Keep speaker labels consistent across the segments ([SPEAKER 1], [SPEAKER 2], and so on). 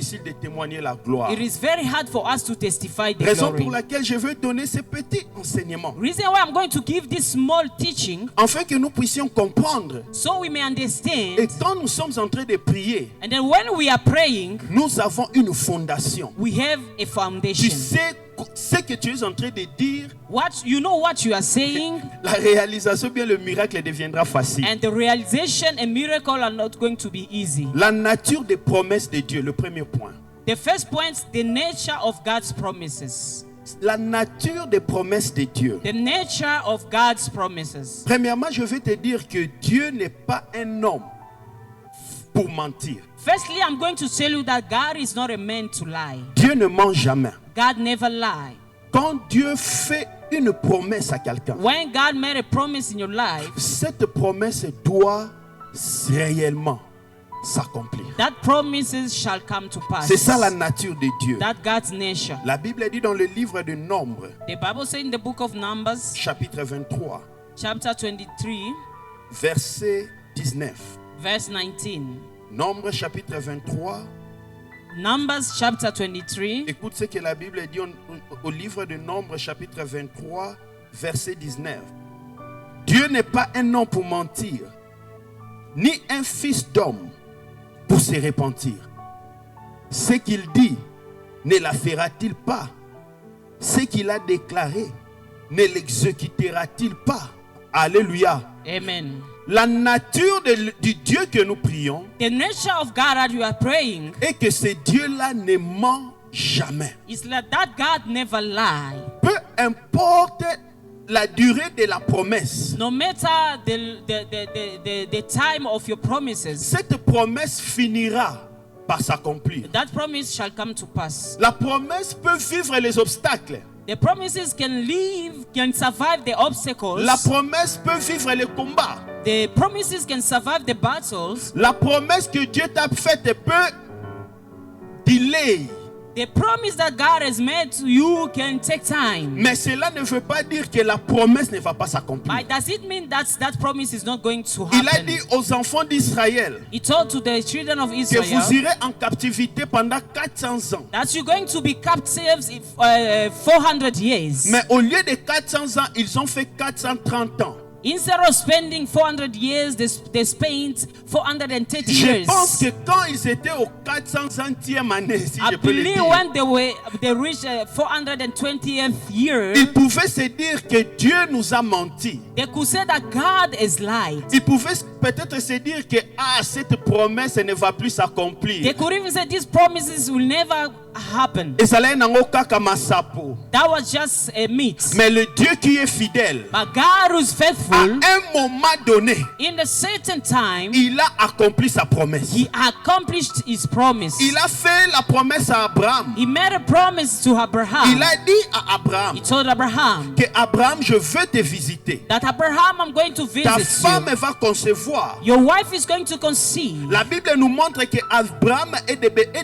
[SPEAKER 1] difficile de témoigner la gloire.
[SPEAKER 2] It is very hard for us to testify the
[SPEAKER 1] Raison
[SPEAKER 2] glory.
[SPEAKER 1] pour laquelle je veux donner ce petit enseignement,
[SPEAKER 2] Reason why I'm going to give this small teaching,
[SPEAKER 1] afin que nous puissions comprendre.
[SPEAKER 2] so we may
[SPEAKER 1] Et
[SPEAKER 2] understand.
[SPEAKER 1] quand nous sommes en train de prier,
[SPEAKER 2] And then when we are praying,
[SPEAKER 1] nous avons une fondation.
[SPEAKER 2] we have a
[SPEAKER 1] Tu
[SPEAKER 2] foundation.
[SPEAKER 1] sais ce que tu es en train de dire,
[SPEAKER 2] What you know what you are saying,
[SPEAKER 1] la réalisation, bien le miracle deviendra facile.
[SPEAKER 2] and the realization and miracle are not going to be easy.
[SPEAKER 1] La nature des promesses de Dieu, le premier point.
[SPEAKER 2] The first point, the nature of God's promises.
[SPEAKER 1] La nature des promesses de Dieu.
[SPEAKER 2] The nature of God's promises.
[SPEAKER 1] Premièrement, je vais te dire que Dieu n'est pas un homme pour mentir.
[SPEAKER 2] Firstly, I'm going to tell you that God is not a man to lie.
[SPEAKER 1] Dieu ne ment jamais.
[SPEAKER 2] God never lies.
[SPEAKER 1] Quand Dieu fait une promesse à quelqu'un,
[SPEAKER 2] When God made a promise in your life,
[SPEAKER 1] cette promesse doit réellement s'accomplir.
[SPEAKER 2] that promises shall come to pass.
[SPEAKER 1] C'est ça la nature de Dieu.
[SPEAKER 2] That God's nature.
[SPEAKER 1] La Bible dit dans le livre de Nombres,
[SPEAKER 2] The Bible says in the book of Numbers,
[SPEAKER 1] chapitre 23,
[SPEAKER 2] chapter 23,
[SPEAKER 1] verset 19.
[SPEAKER 2] verse 19.
[SPEAKER 1] Nombres chapitre 23.
[SPEAKER 2] Numbers chapter 23.
[SPEAKER 1] Écoute ce que la Bible dit au livre de Nombres chapitre 23, verset 19. Dieu n'est pas un homme pour mentir, ni un fils d'homme pour se repentir. Ce qu'il dit, ne la fera-t-il pas? Ce qu'il a déclaré, ne l'exécutera-t-il pas? Alléluia.
[SPEAKER 2] Amen.
[SPEAKER 1] La nature du Dieu que nous prions
[SPEAKER 2] The nature of God that you are praying
[SPEAKER 1] est que ce Dieu-là ne ment jamais.
[SPEAKER 2] is that God never lies.
[SPEAKER 1] Peu importe la durée de la promesse,
[SPEAKER 2] No matter the time of your promises,
[SPEAKER 1] cette promesse finira par s'accomplir.
[SPEAKER 2] that promise shall come to pass.
[SPEAKER 1] La promesse peut vivre les obstacles.
[SPEAKER 2] The promises can survive the obstacles.
[SPEAKER 1] La promesse peut vivre les combats.
[SPEAKER 2] The promises can survive the battles.
[SPEAKER 1] La promesse que Dieu t'a faite peut delay.
[SPEAKER 2] The promise that God has made to you can take time.
[SPEAKER 1] Mais cela ne veut pas dire que la promesse ne va pas s'accomplir.
[SPEAKER 2] But does it mean that propmise is not going to
[SPEAKER 1] Il a
[SPEAKER 2] happen?
[SPEAKER 1] dit aux enfants d'Israël
[SPEAKER 2] He told to the children of
[SPEAKER 1] que
[SPEAKER 2] Israel
[SPEAKER 1] vous irez en captivité pendant 400 ans.
[SPEAKER 2] that you're going to be captives if, 400 years.
[SPEAKER 1] Mais au lieu de 400 ans, ils ont fait 430 ans.
[SPEAKER 2] Instead of spending 400 years, they spent 430
[SPEAKER 1] Je
[SPEAKER 2] years.
[SPEAKER 1] pense que quand ils étaient au 400e année, si
[SPEAKER 2] I
[SPEAKER 1] je peux le
[SPEAKER 2] believe
[SPEAKER 1] dire,
[SPEAKER 2] when they reached 420th year,
[SPEAKER 1] ils pouvaient se dire que Dieu nous a menti.
[SPEAKER 2] they could say that God is lied.
[SPEAKER 1] Ils pouvaient peut-être se dire que cette promesse ne va plus
[SPEAKER 2] They
[SPEAKER 1] s'accomplir.
[SPEAKER 2] could even say these promises will never happen.
[SPEAKER 1] Et ça nango kaka masapo.
[SPEAKER 2] That was just a myth.
[SPEAKER 1] Mais le Dieu qui est fidèle,
[SPEAKER 2] But God who's
[SPEAKER 1] à
[SPEAKER 2] faithful,
[SPEAKER 1] un moment donné,
[SPEAKER 2] in a certain time,
[SPEAKER 1] il a accompli sa promesse.
[SPEAKER 2] He accomplished His promise.
[SPEAKER 1] Il a fait la promesse à Abraham.
[SPEAKER 2] He made a promise to Abraham.
[SPEAKER 1] Il a dit à Abraham
[SPEAKER 2] He told Abraham
[SPEAKER 1] que Abraham, je veux te visiter.
[SPEAKER 2] that Abraham, I'm going to
[SPEAKER 1] Ta
[SPEAKER 2] visit
[SPEAKER 1] femme
[SPEAKER 2] you.
[SPEAKER 1] va concevoir.
[SPEAKER 2] Your wife is going to conceive.
[SPEAKER 1] La Bible nous montre que Abraham est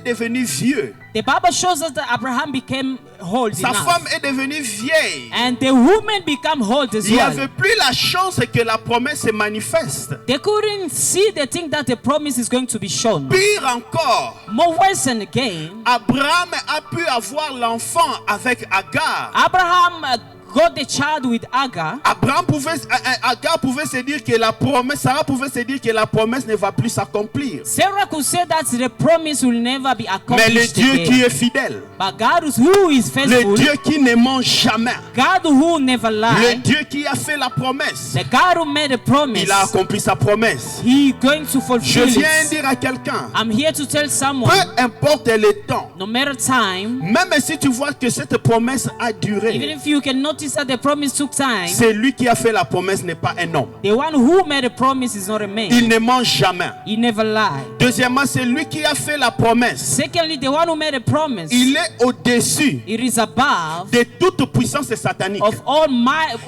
[SPEAKER 1] devenu vieux.
[SPEAKER 2] The Bible shows us that Abraham became old
[SPEAKER 1] Sa
[SPEAKER 2] enough.
[SPEAKER 1] femme est devenue vieille.
[SPEAKER 2] And the woman became old as
[SPEAKER 1] Il n'y
[SPEAKER 2] well.
[SPEAKER 1] avait plus la chance que la promesse se manifeste.
[SPEAKER 2] They couldn't see the thing that the promise is going to be shown.
[SPEAKER 1] Pire encore,
[SPEAKER 2] More worse than again,
[SPEAKER 1] Abraham a pu avoir l'enfant avec Agar.
[SPEAKER 2] Abraham got the child with Agar.
[SPEAKER 1] Agar pouvait se dire que la promesse, Sarah pouvait se dire que la promesse ne va plus s'accomplir.
[SPEAKER 2] Sarah could say that the promise will never be
[SPEAKER 1] Mais le
[SPEAKER 2] accomplished
[SPEAKER 1] Dieu
[SPEAKER 2] again.
[SPEAKER 1] qui est fidèle,
[SPEAKER 2] But God who is
[SPEAKER 1] le
[SPEAKER 2] faithful,
[SPEAKER 1] Dieu qui ne ment jamais,
[SPEAKER 2] God who never
[SPEAKER 1] le
[SPEAKER 2] lies,
[SPEAKER 1] Dieu qui a fait la promesse,
[SPEAKER 2] the God who made a promise,
[SPEAKER 1] il a accompli sa promesse.
[SPEAKER 2] He going to
[SPEAKER 1] Je
[SPEAKER 2] fulfill
[SPEAKER 1] viens
[SPEAKER 2] it.
[SPEAKER 1] dire à quelqu'un,
[SPEAKER 2] I'm here to tell someone,
[SPEAKER 1] peu importe le temps,
[SPEAKER 2] no matter time,
[SPEAKER 1] même si tu vois que cette promesse a
[SPEAKER 2] even
[SPEAKER 1] duré,
[SPEAKER 2] if you can notice that the promise took time,
[SPEAKER 1] c'est lui qui a fait la promesse, n'est pas un homme.
[SPEAKER 2] the one who made a promise is not a man.
[SPEAKER 1] Il ne ment jamais.
[SPEAKER 2] He never lied.
[SPEAKER 1] Deuxièmement, c'est lui qui a fait la promesse.
[SPEAKER 2] Secondly, the one who made a promise,
[SPEAKER 1] Il est au-dessus
[SPEAKER 2] it is above
[SPEAKER 1] de toute puissance satanique.
[SPEAKER 2] of all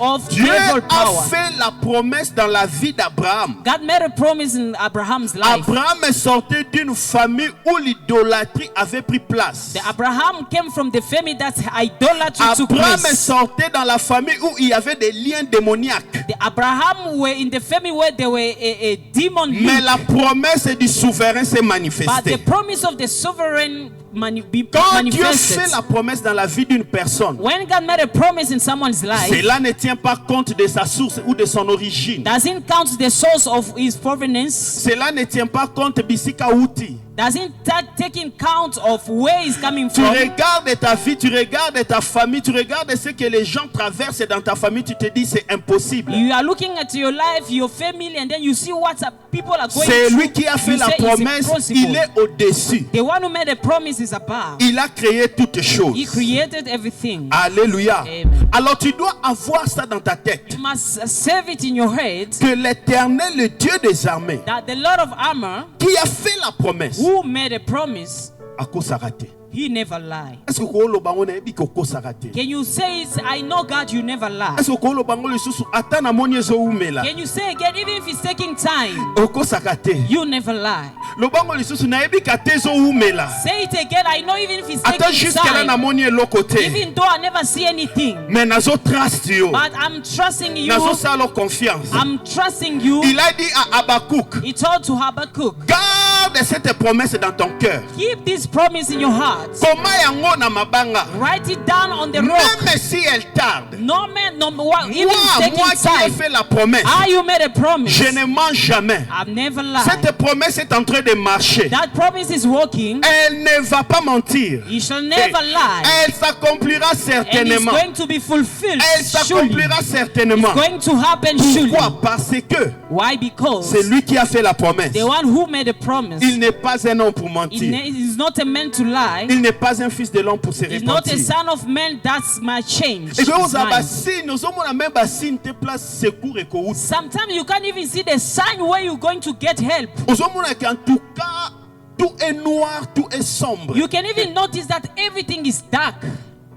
[SPEAKER 2] of
[SPEAKER 1] Dieu
[SPEAKER 2] devil
[SPEAKER 1] a
[SPEAKER 2] power.
[SPEAKER 1] fait la promesse dans la vie d'Abraham.
[SPEAKER 2] God made a promise in Abraham's life.
[SPEAKER 1] Abraham est sorti d'une famille où l'idolâtrie avait pris place.
[SPEAKER 2] The Abraham came from the family that idolatry took
[SPEAKER 1] Abraham est
[SPEAKER 2] place.
[SPEAKER 1] sorti dans la famille où il y avait des liens démoniaques.
[SPEAKER 2] Abraham were in the family where there were a demon.
[SPEAKER 1] Mais la promesse du souverain s'est
[SPEAKER 2] But
[SPEAKER 1] manifestée.
[SPEAKER 2] the promise of the sovereign
[SPEAKER 1] Quand Dieu
[SPEAKER 2] manifested.
[SPEAKER 1] fait la promesse dans la vie d'une personne,
[SPEAKER 2] When God made a promise in someone's life,
[SPEAKER 1] cela ne tient pas compte de sa source ou de son origine.
[SPEAKER 2] doesn't count the source of his provenance,
[SPEAKER 1] Cela ne tient pas compte Bisika Outi.
[SPEAKER 2] doesn't take in count of where he's coming
[SPEAKER 1] Tu
[SPEAKER 2] from.
[SPEAKER 1] regardes ta vie, tu regardes ta famille, tu regardes ce que les gens traversent dans ta famille, tu te dis c'est impossible.
[SPEAKER 2] You are looking at your life, your family, and then you see what people are going
[SPEAKER 1] C'est
[SPEAKER 2] through.
[SPEAKER 1] lui qui a fait
[SPEAKER 2] You
[SPEAKER 1] la
[SPEAKER 2] say it's
[SPEAKER 1] promesse,
[SPEAKER 2] impossible.
[SPEAKER 1] il est au-dessus.
[SPEAKER 2] The one who made a promise is above.
[SPEAKER 1] Il a créé toutes choses.
[SPEAKER 2] He created everything.
[SPEAKER 1] Alléluia.
[SPEAKER 2] Amen.
[SPEAKER 1] Alors tu dois avoir ça dans ta tête.
[SPEAKER 2] You must save it in your head
[SPEAKER 1] Que l'Éternel, le Dieu des armées,
[SPEAKER 2] that the Lord of armor,
[SPEAKER 1] qui a fait la promesse,
[SPEAKER 2] who made a promise,
[SPEAKER 1] à cause ça raté.
[SPEAKER 2] he never lied.
[SPEAKER 1] Est-ce que kolo bango na ebi koko ça raté?
[SPEAKER 2] Can you say it? I know God, you never lie.
[SPEAKER 1] Est-ce que kolo bango le susu ata na moni zo umela?
[SPEAKER 2] Can you say again, even if it's taking time,
[SPEAKER 1] Oko ça raté.
[SPEAKER 2] you never lie.
[SPEAKER 1] Le bango le susu na ebi kate zo umela.
[SPEAKER 2] Say it again, I know even if it's
[SPEAKER 1] Attends
[SPEAKER 2] taking
[SPEAKER 1] jusqu'à là na
[SPEAKER 2] time,
[SPEAKER 1] moni lo côté.
[SPEAKER 2] even though I never see anything,
[SPEAKER 1] Mais nazo trust yo.
[SPEAKER 2] but I'm trusting you.
[SPEAKER 1] Nazo salo confiance.
[SPEAKER 2] I'm trusting you.
[SPEAKER 1] Il a dit à Habakkuk,
[SPEAKER 2] He told to Habakkuk,
[SPEAKER 1] garde cette promesse dans ton cœur.
[SPEAKER 2] keep this promise in your heart.
[SPEAKER 1] Comment yango na mabanga?
[SPEAKER 2] Write it down on the rock.
[SPEAKER 1] Même si elle tarde.
[SPEAKER 2] No man, no what, even
[SPEAKER 1] Moi
[SPEAKER 2] taking
[SPEAKER 1] qui ai
[SPEAKER 2] time.
[SPEAKER 1] fait la promesse,
[SPEAKER 2] You made a promise.
[SPEAKER 1] je ne mens jamais.
[SPEAKER 2] I've never lied.
[SPEAKER 1] Cette promesse est en train de marcher.
[SPEAKER 2] That promise is working.
[SPEAKER 1] Elle ne va pas mentir.
[SPEAKER 2] You shall never lie.
[SPEAKER 1] Elle s'accomplira
[SPEAKER 2] And it's
[SPEAKER 1] certainement.
[SPEAKER 2] going to be fulfilled.
[SPEAKER 1] Elle
[SPEAKER 2] Surely.
[SPEAKER 1] s'accomplira certainement.
[SPEAKER 2] It's going to happen surely.
[SPEAKER 1] Pourquoi? Parce que
[SPEAKER 2] Why? Because
[SPEAKER 1] c'est lui qui a fait la promesse.
[SPEAKER 2] the one who made a promise
[SPEAKER 1] Il n'est pas un homme pour mentir.
[SPEAKER 2] is not a man to lie.
[SPEAKER 1] Il n'est pas un fils de l'homme pour se
[SPEAKER 2] He's not a
[SPEAKER 1] repentir.
[SPEAKER 2] son of man that's my change.
[SPEAKER 1] Et que
[SPEAKER 2] his
[SPEAKER 1] vous avez
[SPEAKER 2] mind.
[SPEAKER 1] signe, nous sommes la même signe te place secours et que
[SPEAKER 2] Sometimes you can't even see the sign where you're going to get help.
[SPEAKER 1] nous sommes en tout cas tout est noir, tout est sombre.
[SPEAKER 2] You can even notice that everything is dark.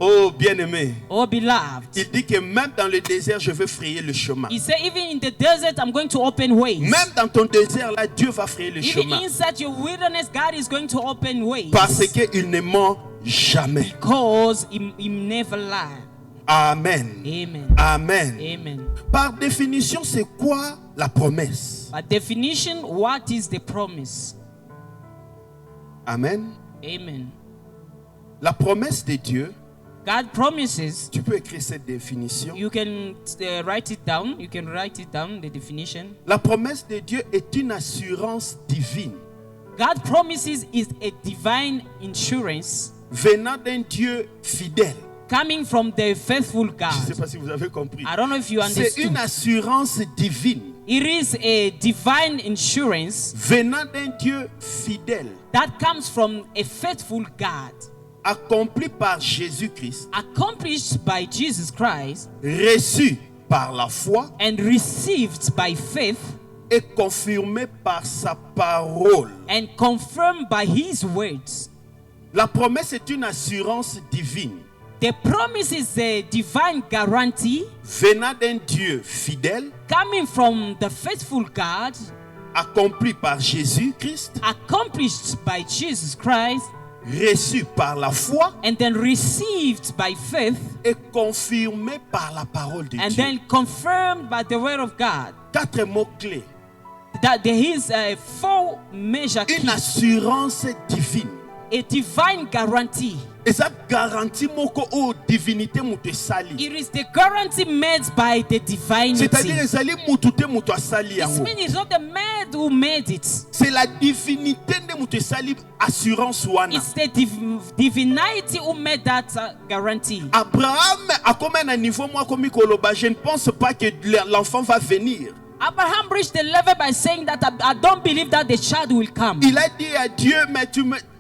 [SPEAKER 1] Oh bien-aimé,
[SPEAKER 2] Oh beloved.
[SPEAKER 1] il dit que même dans le désert, je vais frayer le chemin.
[SPEAKER 2] He said, even in the desert, I'm going to open ways.
[SPEAKER 1] Même dans ton désert, là, Dieu va frayer le
[SPEAKER 2] Even
[SPEAKER 1] chemin.
[SPEAKER 2] inside your wilderness, God is going to open ways.
[SPEAKER 1] Parce qu'il ne ment jamais.
[SPEAKER 2] Because he never lied.
[SPEAKER 1] Amen.
[SPEAKER 2] Amen.
[SPEAKER 1] Amen.
[SPEAKER 2] Amen.
[SPEAKER 1] Par définition, c'est quoi la promesse?
[SPEAKER 2] By definition, what is the promise?
[SPEAKER 1] Amen.
[SPEAKER 2] Amen.
[SPEAKER 1] La promesse de Dieu,
[SPEAKER 2] God promises.
[SPEAKER 1] tu peux écrire cette définition.
[SPEAKER 2] You can write it down. You can write it down, the definition.
[SPEAKER 1] La promesse de Dieu est une assurance divine
[SPEAKER 2] God promises is a divine insurance
[SPEAKER 1] venant d'un Dieu fidèle.
[SPEAKER 2] coming from the faithful
[SPEAKER 1] Je ne sais
[SPEAKER 2] God.
[SPEAKER 1] pas si vous avez compris.
[SPEAKER 2] I don't know if you
[SPEAKER 1] C'est
[SPEAKER 2] understood.
[SPEAKER 1] une assurance divine
[SPEAKER 2] It is a divine insurance
[SPEAKER 1] venant d'un Dieu fidèle,
[SPEAKER 2] that comes from a faithful God,
[SPEAKER 1] accompli par Jésus-Christ,
[SPEAKER 2] accomplished by Jesus Christ,
[SPEAKER 1] reçu par la foi
[SPEAKER 2] and received by faith,
[SPEAKER 1] et confirmé par sa parole.
[SPEAKER 2] and confirmed by His words.
[SPEAKER 1] La promesse est une assurance divine
[SPEAKER 2] The promise is a divine guarantee
[SPEAKER 1] venant d'un Dieu fidèle,
[SPEAKER 2] coming from the faithful God,
[SPEAKER 1] accompli par Jésus-Christ,
[SPEAKER 2] accomplished by Jesus Christ,
[SPEAKER 1] reçu par la foi
[SPEAKER 2] and then received by faith,
[SPEAKER 1] et confirmé par la parole de
[SPEAKER 2] and
[SPEAKER 1] Dieu.
[SPEAKER 2] then confirmed by the word of God.
[SPEAKER 1] 4 mots-clés.
[SPEAKER 2] That there is a four measure
[SPEAKER 1] Une
[SPEAKER 2] key,
[SPEAKER 1] assurance divine.
[SPEAKER 2] a divine guarantee.
[SPEAKER 1] Et ça garantit moko o divinité mutu sali.
[SPEAKER 2] It is the guarantee made by the
[SPEAKER 1] C'est-à-dire
[SPEAKER 2] divinity.
[SPEAKER 1] ezali mutu te mutu asali
[SPEAKER 2] This
[SPEAKER 1] yango.
[SPEAKER 2] means it's not the man who made it.
[SPEAKER 1] C'est la divinité de mutu sali assurance wana.
[SPEAKER 2] It's the divinity who made that guarantee.
[SPEAKER 1] Abraham a comme un niveau moi comme koloba, je ne pense pas que l'enfant va venir.
[SPEAKER 2] Abraham reached the level by saying that I don't believe that the child will come.
[SPEAKER 1] Il a dit à Dieu, mais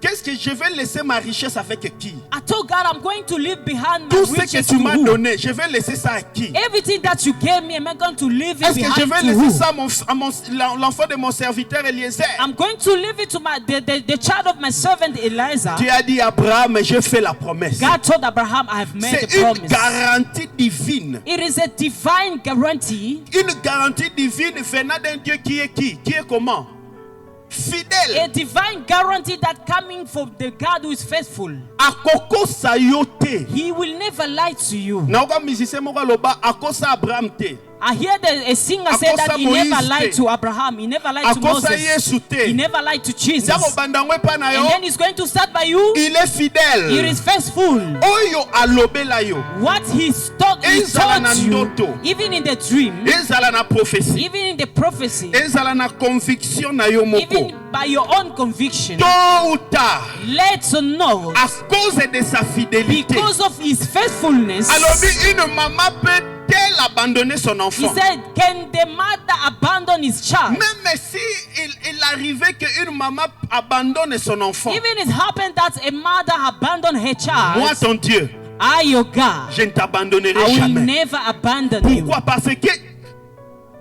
[SPEAKER 1] qu'est-ce que je vais laisser ma richesse avec qui?
[SPEAKER 2] I told God I'm going to leave behind my
[SPEAKER 1] Tout ce que
[SPEAKER 2] riches
[SPEAKER 1] tu
[SPEAKER 2] to
[SPEAKER 1] m'as
[SPEAKER 2] who?
[SPEAKER 1] donné, je vais laisser ça à qui?
[SPEAKER 2] Everything that you gave me, am I going to leave it
[SPEAKER 1] Est-ce que je vais
[SPEAKER 2] behind to
[SPEAKER 1] laisser
[SPEAKER 2] who?
[SPEAKER 1] ça à l'enfant de mon serviteur Eliezer?
[SPEAKER 2] I'm going to leave it to the child of my servant Eliza.
[SPEAKER 1] Dieu a dit à Abraham, mais je fais la promesse.
[SPEAKER 2] God told Abraham, I have made
[SPEAKER 1] C'est
[SPEAKER 2] a
[SPEAKER 1] une
[SPEAKER 2] promise.
[SPEAKER 1] garantie divine.
[SPEAKER 2] It is a divine guarantee
[SPEAKER 1] Une garantie divine venant d'un Dieu qui est qui? Qui est comment? fidèle.
[SPEAKER 2] A divine guarantee that coming from the God who is faithful.
[SPEAKER 1] Akokosa yo te.
[SPEAKER 2] He will never lie to you.
[SPEAKER 1] Naoka musicien moko loba akosa Abraham te.
[SPEAKER 2] I hear a singer say that he never lied to Abraham. He never lied to
[SPEAKER 1] Akosa
[SPEAKER 2] Moses.
[SPEAKER 1] Yesu te.
[SPEAKER 2] He never lied to Jesus.
[SPEAKER 1] Ndako bandangwe pa na yo.
[SPEAKER 2] And then he's going to start by you.
[SPEAKER 1] Il est fidèle.
[SPEAKER 2] He is faithful.
[SPEAKER 1] Oyo alobela yo.
[SPEAKER 2] What he taught you, even in the dream,
[SPEAKER 1] Ezala na prophétie.
[SPEAKER 2] even in the prophecy,
[SPEAKER 1] Ezala na conviction na yo moko.
[SPEAKER 2] even by your own conviction,
[SPEAKER 1] Tôt ou tard,
[SPEAKER 2] let's know,
[SPEAKER 1] à cause de sa fidélité,
[SPEAKER 2] because of his faithfulness,
[SPEAKER 1] alobi une maman peut-elle abandonner son
[SPEAKER 2] he
[SPEAKER 1] enfant?
[SPEAKER 2] said, can the mother abandon his child?
[SPEAKER 1] Même si il arrivait qu'une maman abandonne son enfant,
[SPEAKER 2] Even it happened that a mother abandoned her
[SPEAKER 1] moi
[SPEAKER 2] child,
[SPEAKER 1] ton Dieu,
[SPEAKER 2] I, your God,
[SPEAKER 1] je ne t'abandonnerai
[SPEAKER 2] I will
[SPEAKER 1] jamais.
[SPEAKER 2] never abandon you.
[SPEAKER 1] Pourquoi? Parce que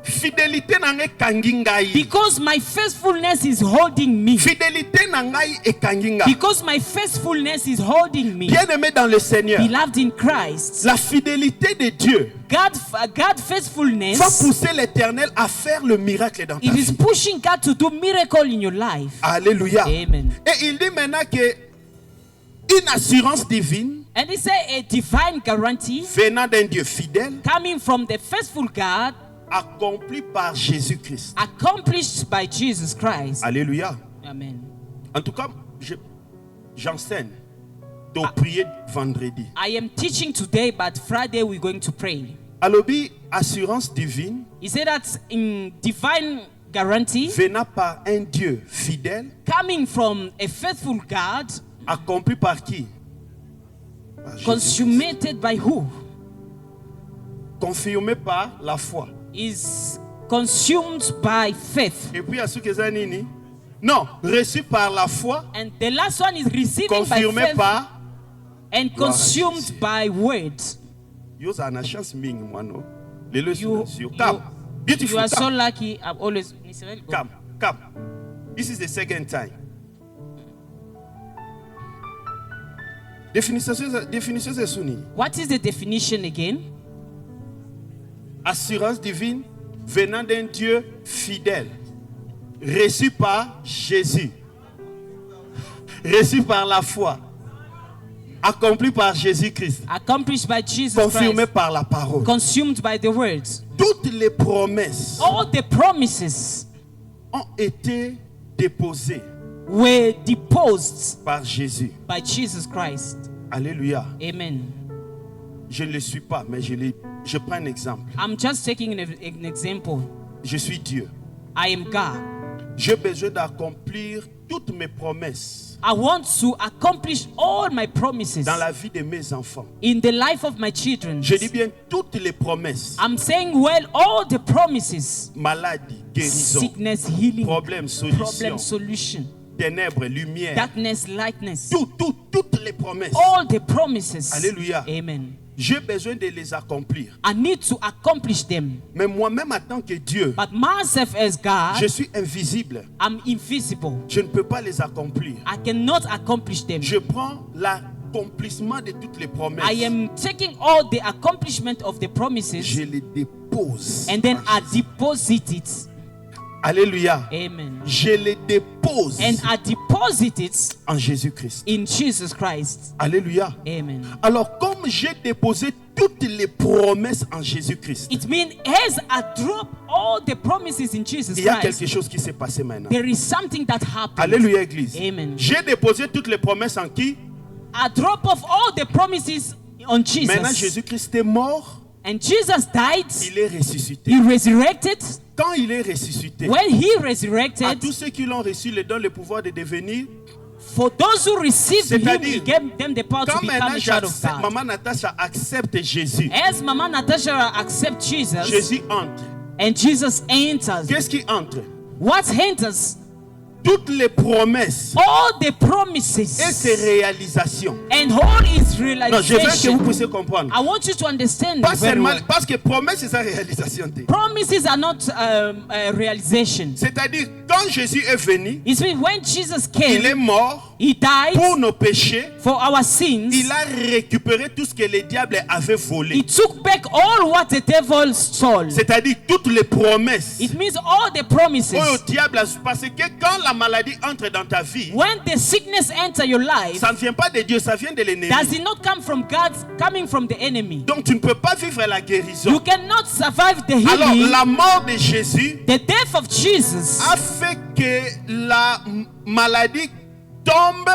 [SPEAKER 1] fidélité nangai kangi ngai.
[SPEAKER 2] Because my faithfulness is holding me.
[SPEAKER 1] Fidélité nangai ekangi ngai.
[SPEAKER 2] Because my faithfulness is holding me.
[SPEAKER 1] Bien-aimé dans le Seigneur,
[SPEAKER 2] Beloved in Christ,
[SPEAKER 1] la fidélité de Dieu
[SPEAKER 2] God
[SPEAKER 1] va
[SPEAKER 2] faithfulness,
[SPEAKER 1] pousser l'Éternel à faire le miracle dans ta
[SPEAKER 2] it is
[SPEAKER 1] vie.
[SPEAKER 2] pushing God to do miracle in your life.
[SPEAKER 1] Alléluia.
[SPEAKER 2] Amen.
[SPEAKER 1] Et il dit maintenant que une assurance divine
[SPEAKER 2] And he said a divine guarantee
[SPEAKER 1] venant d'un Dieu fidèle,
[SPEAKER 2] coming from the faithful God,
[SPEAKER 1] accompli par Jésus-Christ.
[SPEAKER 2] accomplished by Jesus Christ.
[SPEAKER 1] Alléluia.
[SPEAKER 2] Amen.
[SPEAKER 1] En tout cas, j'enseigne de prier vendredi.
[SPEAKER 2] I am teaching today, but Friday we're going to pray.
[SPEAKER 1] Alobi, assurance divine
[SPEAKER 2] He said that in divine guarantee
[SPEAKER 1] venant par un Dieu fidèle,
[SPEAKER 2] coming from a faithful God,
[SPEAKER 1] accompli par qui? Par Jésus-Christ.
[SPEAKER 2] consummated by who?
[SPEAKER 1] Confirmé par la foi.
[SPEAKER 2] Is consumed by faith.
[SPEAKER 1] Et puis à ceux qui sont nini? Non, reçu par la foi,
[SPEAKER 2] And the last one is receiving by
[SPEAKER 1] confirmé
[SPEAKER 2] faith
[SPEAKER 1] par.
[SPEAKER 2] and
[SPEAKER 1] Gloire à
[SPEAKER 2] consumed
[SPEAKER 1] Jésus.
[SPEAKER 2] by words.
[SPEAKER 1] Yo za na chance mingi mwano. Lelo
[SPEAKER 2] You,
[SPEAKER 1] sur
[SPEAKER 2] you,
[SPEAKER 1] Come. Beautiful.
[SPEAKER 2] you are so
[SPEAKER 1] Come.
[SPEAKER 2] lucky. I've always
[SPEAKER 1] Come. Come. This is the second time. Définition c'est souni.
[SPEAKER 2] What is the definition again?
[SPEAKER 1] Assurance divine venant d'un Dieu fidèle, reçu par Jésus, reçu par la foi, accompli par Jésus-Christ,
[SPEAKER 2] Accomplished by Jesus
[SPEAKER 1] confirmé
[SPEAKER 2] Christ.
[SPEAKER 1] par la parole.
[SPEAKER 2] Consumed by the words.
[SPEAKER 1] Toutes les promesses
[SPEAKER 2] All the promises
[SPEAKER 1] ont été déposées
[SPEAKER 2] were deposed
[SPEAKER 1] par Jésus.
[SPEAKER 2] by Jesus Christ.
[SPEAKER 1] Alléluia.
[SPEAKER 2] Amen.
[SPEAKER 1] Je ne le suis pas, mais je prends un exemple.
[SPEAKER 2] I'm just taking an example.
[SPEAKER 1] Je suis Dieu.
[SPEAKER 2] I am God.
[SPEAKER 1] J'ai besoin d'accomplir toutes mes promesses
[SPEAKER 2] I want to accomplish all my promises
[SPEAKER 1] dans la vie de mes enfants.
[SPEAKER 2] in the life of my children.
[SPEAKER 1] Je dis bien toutes les promesses.
[SPEAKER 2] I'm saying, well, all the promises,
[SPEAKER 1] Maladie, guérison,
[SPEAKER 2] sickness, healing,
[SPEAKER 1] problème, solution,
[SPEAKER 2] problem, solution,
[SPEAKER 1] ténèbres, lumière.
[SPEAKER 2] darkness, lightness,
[SPEAKER 1] Toutes les promesses.
[SPEAKER 2] all the promises.
[SPEAKER 1] Alléluia.
[SPEAKER 2] Amen.
[SPEAKER 1] J'ai besoin de les accomplir.
[SPEAKER 2] I need to accomplish them.
[SPEAKER 1] Mais moi-même, en tant que Dieu,
[SPEAKER 2] But myself as God,
[SPEAKER 1] je suis invisible.
[SPEAKER 2] I'm invisible.
[SPEAKER 1] Je ne peux pas les accomplir.
[SPEAKER 2] I cannot accomplish them.
[SPEAKER 1] Je prends l'accomplissement de toutes les promesses.
[SPEAKER 2] I am taking all the accomplishment of the promises
[SPEAKER 1] Je les dépose.
[SPEAKER 2] and then
[SPEAKER 1] en
[SPEAKER 2] I
[SPEAKER 1] Jésus.
[SPEAKER 2] deposit it.
[SPEAKER 1] Alléluia.
[SPEAKER 2] Amen.
[SPEAKER 1] Je les dépose
[SPEAKER 2] And I deposit it
[SPEAKER 1] en Jésus-Christ.
[SPEAKER 2] in Jesus Christ.
[SPEAKER 1] Alléluia.
[SPEAKER 2] Amen.
[SPEAKER 1] Alors, comme j'ai déposé toutes les promesses en Jésus-Christ,
[SPEAKER 2] It means as I drop all the promises in Jesus
[SPEAKER 1] il y a
[SPEAKER 2] Christ,
[SPEAKER 1] quelque chose qui s'est passé maintenant.
[SPEAKER 2] there is something that happened.
[SPEAKER 1] Alléluia, Église.
[SPEAKER 2] Amen.
[SPEAKER 1] J'ai déposé toutes les promesses en qui?
[SPEAKER 2] I drop off all the promises on
[SPEAKER 1] Maintenant,
[SPEAKER 2] Jesus.
[SPEAKER 1] Jésus-Christ est mort,
[SPEAKER 2] And Jesus died.
[SPEAKER 1] il est ressuscité.
[SPEAKER 2] He resurrected.
[SPEAKER 1] Quand il est ressuscité,
[SPEAKER 2] When he
[SPEAKER 1] à
[SPEAKER 2] resurrected,
[SPEAKER 1] tous ceux qui l'ont reçu, le donne le pouvoir de devenir.
[SPEAKER 2] for those who received him,
[SPEAKER 1] C'est-à-dire,
[SPEAKER 2] he gave them the power to
[SPEAKER 1] Quand
[SPEAKER 2] become
[SPEAKER 1] maintenant
[SPEAKER 2] a child of God.
[SPEAKER 1] Maman Natacha accepte Jésus,
[SPEAKER 2] As Mama Natasha accepts Jesus,
[SPEAKER 1] Jésus entre.
[SPEAKER 2] and Jesus enters,
[SPEAKER 1] Qu'est-ce qui entre?
[SPEAKER 2] what enters?
[SPEAKER 1] Toutes les promesses
[SPEAKER 2] All the
[SPEAKER 1] et
[SPEAKER 2] promises
[SPEAKER 1] ses réalisations.
[SPEAKER 2] and all its
[SPEAKER 1] Non, je veux que vous
[SPEAKER 2] realization.
[SPEAKER 1] puissiez comprendre.
[SPEAKER 2] I want you to understand
[SPEAKER 1] Pas
[SPEAKER 2] very
[SPEAKER 1] seulement,
[SPEAKER 2] well.
[SPEAKER 1] parce que promesse, c'est sa réalisation.
[SPEAKER 2] Promises are not realization.
[SPEAKER 1] C'est-à-dire, quand Jésus est venu,
[SPEAKER 2] It's mean when Jesus
[SPEAKER 1] il est
[SPEAKER 2] came,
[SPEAKER 1] mort,
[SPEAKER 2] He died
[SPEAKER 1] pour nos péchés.
[SPEAKER 2] for our sins.
[SPEAKER 1] Il a récupéré tout ce que le diable avait volé.
[SPEAKER 2] He took back all what the devil stole.
[SPEAKER 1] C'est-à-dire toutes les promesses.
[SPEAKER 2] It means all the promises.
[SPEAKER 1] Oh, diable, parce que quand la maladie entre dans ta vie,
[SPEAKER 2] When the sickness enter your life,
[SPEAKER 1] ça ne vient pas de Dieu, ça vient de l'ennemi.
[SPEAKER 2] does it not come from God, coming from the enemy?
[SPEAKER 1] Donc tu ne peux pas vivre la guérison.
[SPEAKER 2] You cannot survive the
[SPEAKER 1] Alors
[SPEAKER 2] healing.
[SPEAKER 1] la mort de Jésus
[SPEAKER 2] The death of Jesus
[SPEAKER 1] a fait que la maladie tombe,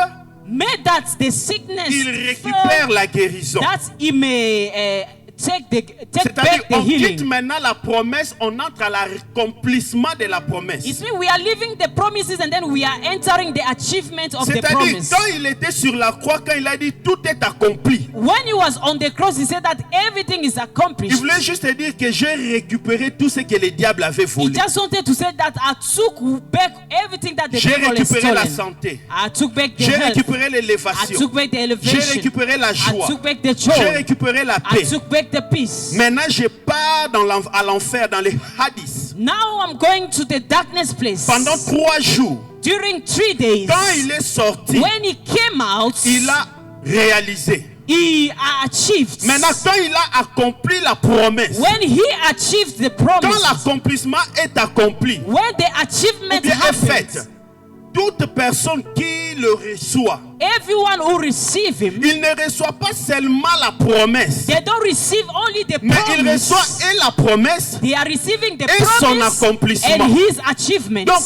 [SPEAKER 2] made that the sickness
[SPEAKER 1] il récupère la guérison.
[SPEAKER 2] that he may take
[SPEAKER 1] C'est-à-dire
[SPEAKER 2] back the
[SPEAKER 1] on quitte
[SPEAKER 2] healing.
[SPEAKER 1] maintenant la promesse, on entre à l'accomplissement de la promesse.
[SPEAKER 2] It means we are leaving the promises and then we are entering the achievement of the
[SPEAKER 1] C'est-à-dire
[SPEAKER 2] promise.
[SPEAKER 1] quand il était sur la croix, quand il a dit tout est accompli,
[SPEAKER 2] When he was on the cross, he said that everything is
[SPEAKER 1] il
[SPEAKER 2] accomplished.
[SPEAKER 1] voulait juste dire que j'ai récupéré tout ce que le diable avait
[SPEAKER 2] He
[SPEAKER 1] volé.
[SPEAKER 2] just wanted to say that I took back everything that the
[SPEAKER 1] J'ai
[SPEAKER 2] devil has
[SPEAKER 1] récupéré la
[SPEAKER 2] stolen.
[SPEAKER 1] santé.
[SPEAKER 2] I took back the
[SPEAKER 1] J'ai
[SPEAKER 2] health.
[SPEAKER 1] récupéré
[SPEAKER 2] I
[SPEAKER 1] l'élévation.
[SPEAKER 2] took back the
[SPEAKER 1] J'ai
[SPEAKER 2] elevation.
[SPEAKER 1] récupéré la
[SPEAKER 2] I
[SPEAKER 1] joie.
[SPEAKER 2] took back the
[SPEAKER 1] J'ai
[SPEAKER 2] joy.
[SPEAKER 1] récupéré la
[SPEAKER 2] I
[SPEAKER 1] paix.
[SPEAKER 2] took back the peace.
[SPEAKER 1] Maintenant, je pars à l'enfer, dans les hadiths.
[SPEAKER 2] Now I'm going to the darkness place.
[SPEAKER 1] Pendant 3 jours,
[SPEAKER 2] During 3 days,
[SPEAKER 1] quand il est sorti,
[SPEAKER 2] when he came out,
[SPEAKER 1] il a réalisé.
[SPEAKER 2] he achieved.
[SPEAKER 1] Maintenant, quand il a accompli la promesse,
[SPEAKER 2] When he achieved the
[SPEAKER 1] quand
[SPEAKER 2] promise,
[SPEAKER 1] l'accomplissement est accompli,
[SPEAKER 2] when the
[SPEAKER 1] ou
[SPEAKER 2] achievement
[SPEAKER 1] bien est fait,
[SPEAKER 2] happened,
[SPEAKER 1] toute personne qui le reçoit,
[SPEAKER 2] everyone who receive him,
[SPEAKER 1] il ne reçoit pas seulement la promesse,
[SPEAKER 2] they don't receive only the
[SPEAKER 1] mais il
[SPEAKER 2] promise.
[SPEAKER 1] reçoit et la promesse.
[SPEAKER 2] They are receiving the
[SPEAKER 1] Et son
[SPEAKER 2] promise
[SPEAKER 1] accomplissement.
[SPEAKER 2] and his achievements.
[SPEAKER 1] Donc,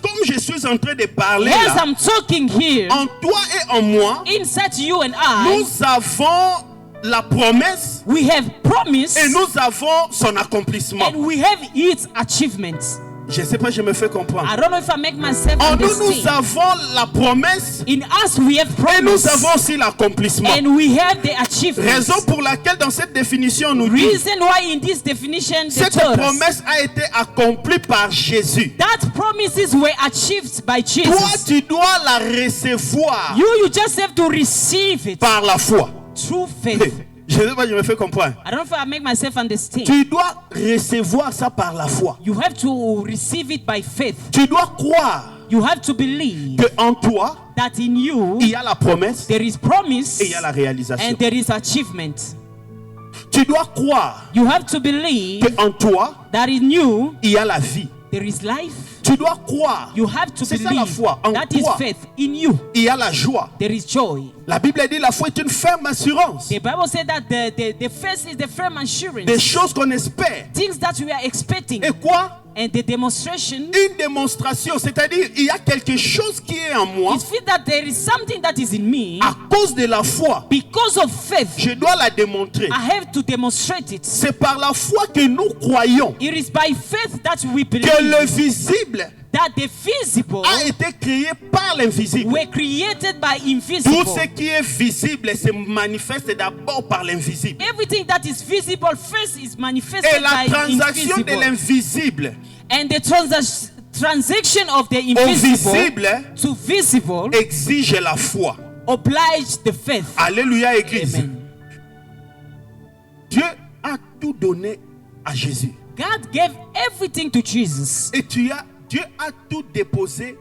[SPEAKER 1] comme je suis en train de parler
[SPEAKER 2] As
[SPEAKER 1] là,
[SPEAKER 2] I'm talking here,
[SPEAKER 1] en toi et en moi,
[SPEAKER 2] inside you and I,
[SPEAKER 1] nous avons la promesse
[SPEAKER 2] we have promise
[SPEAKER 1] et nous avons son accomplissement.
[SPEAKER 2] and we have its achievements.
[SPEAKER 1] Je ne sais pas, je me fais comprendre.
[SPEAKER 2] I don't know if I make myself
[SPEAKER 1] En nous, nous
[SPEAKER 2] understand.
[SPEAKER 1] avons la promesse
[SPEAKER 2] In us we have
[SPEAKER 1] et nous
[SPEAKER 2] promise
[SPEAKER 1] avons aussi l'accomplissement.
[SPEAKER 2] and we have the achievements.
[SPEAKER 1] Raison pour laquelle dans cette définition, on nous dit
[SPEAKER 2] Reason why in this definition they
[SPEAKER 1] cette
[SPEAKER 2] told us
[SPEAKER 1] promesse a été accomplie par Jésus.
[SPEAKER 2] that promises were achieved by
[SPEAKER 1] Toi,
[SPEAKER 2] Jesus.
[SPEAKER 1] tu dois la recevoir
[SPEAKER 2] You just have to receive it
[SPEAKER 1] par la foi.
[SPEAKER 2] through faith.
[SPEAKER 1] Je ne sais pas, je me fais comprendre.
[SPEAKER 2] I don't know if I make myself understand.
[SPEAKER 1] Tu dois recevoir ça par la foi.
[SPEAKER 2] You have to receive it by faith.
[SPEAKER 1] Tu dois croire
[SPEAKER 2] You have to believe
[SPEAKER 1] que en toi,
[SPEAKER 2] that in you
[SPEAKER 1] il y a la promesse
[SPEAKER 2] there is promise
[SPEAKER 1] et il y a la réalisation.
[SPEAKER 2] and there is achievement.
[SPEAKER 1] Tu dois croire
[SPEAKER 2] You have to believe
[SPEAKER 1] que en toi,
[SPEAKER 2] that in you
[SPEAKER 1] il y a la vie.
[SPEAKER 2] there is life.
[SPEAKER 1] Tu dois croire,
[SPEAKER 2] You have to
[SPEAKER 1] c'est ça la
[SPEAKER 2] believe
[SPEAKER 1] foi. En
[SPEAKER 2] that is
[SPEAKER 1] toi,
[SPEAKER 2] faith. In you
[SPEAKER 1] il y a la joie.
[SPEAKER 2] there is joy.
[SPEAKER 1] La Bible dit la foi est une ferme assurance.
[SPEAKER 2] The Bible said that the faith is the firm assurance.
[SPEAKER 1] Des choses qu'on espère.
[SPEAKER 2] Things that we are expecting.
[SPEAKER 1] Et quoi?
[SPEAKER 2] And the demonstration
[SPEAKER 1] Une démonstration, c'est-à-dire il y a quelque chose qui est en moi
[SPEAKER 2] is feel that there is something that is in me
[SPEAKER 1] à cause de la foi.
[SPEAKER 2] because of faith.
[SPEAKER 1] Je dois la démontrer.
[SPEAKER 2] I have to demonstrate it.
[SPEAKER 1] C'est par la foi que nous croyons
[SPEAKER 2] It is by faith that we
[SPEAKER 1] que
[SPEAKER 2] believe
[SPEAKER 1] le visible
[SPEAKER 2] that the visible
[SPEAKER 1] a été créé par l'invisible.
[SPEAKER 2] were created by
[SPEAKER 1] Tout
[SPEAKER 2] invisible.
[SPEAKER 1] ce qui est visible se manifeste d'abord par l'invisible.
[SPEAKER 2] Everything that is visible first is
[SPEAKER 1] Et
[SPEAKER 2] manifested
[SPEAKER 1] la
[SPEAKER 2] by
[SPEAKER 1] transaction de
[SPEAKER 2] invisible.
[SPEAKER 1] l'invisible
[SPEAKER 2] And the transaction of the
[SPEAKER 1] au
[SPEAKER 2] invisible
[SPEAKER 1] visible
[SPEAKER 2] to visible
[SPEAKER 1] exige la foi.
[SPEAKER 2] oblige the faith.
[SPEAKER 1] Alléluia, Église.
[SPEAKER 2] Amen.
[SPEAKER 1] Dieu a tout donné à Jésus.
[SPEAKER 2] God gave everything to Jesus.
[SPEAKER 1] Et Dieu a tout déposé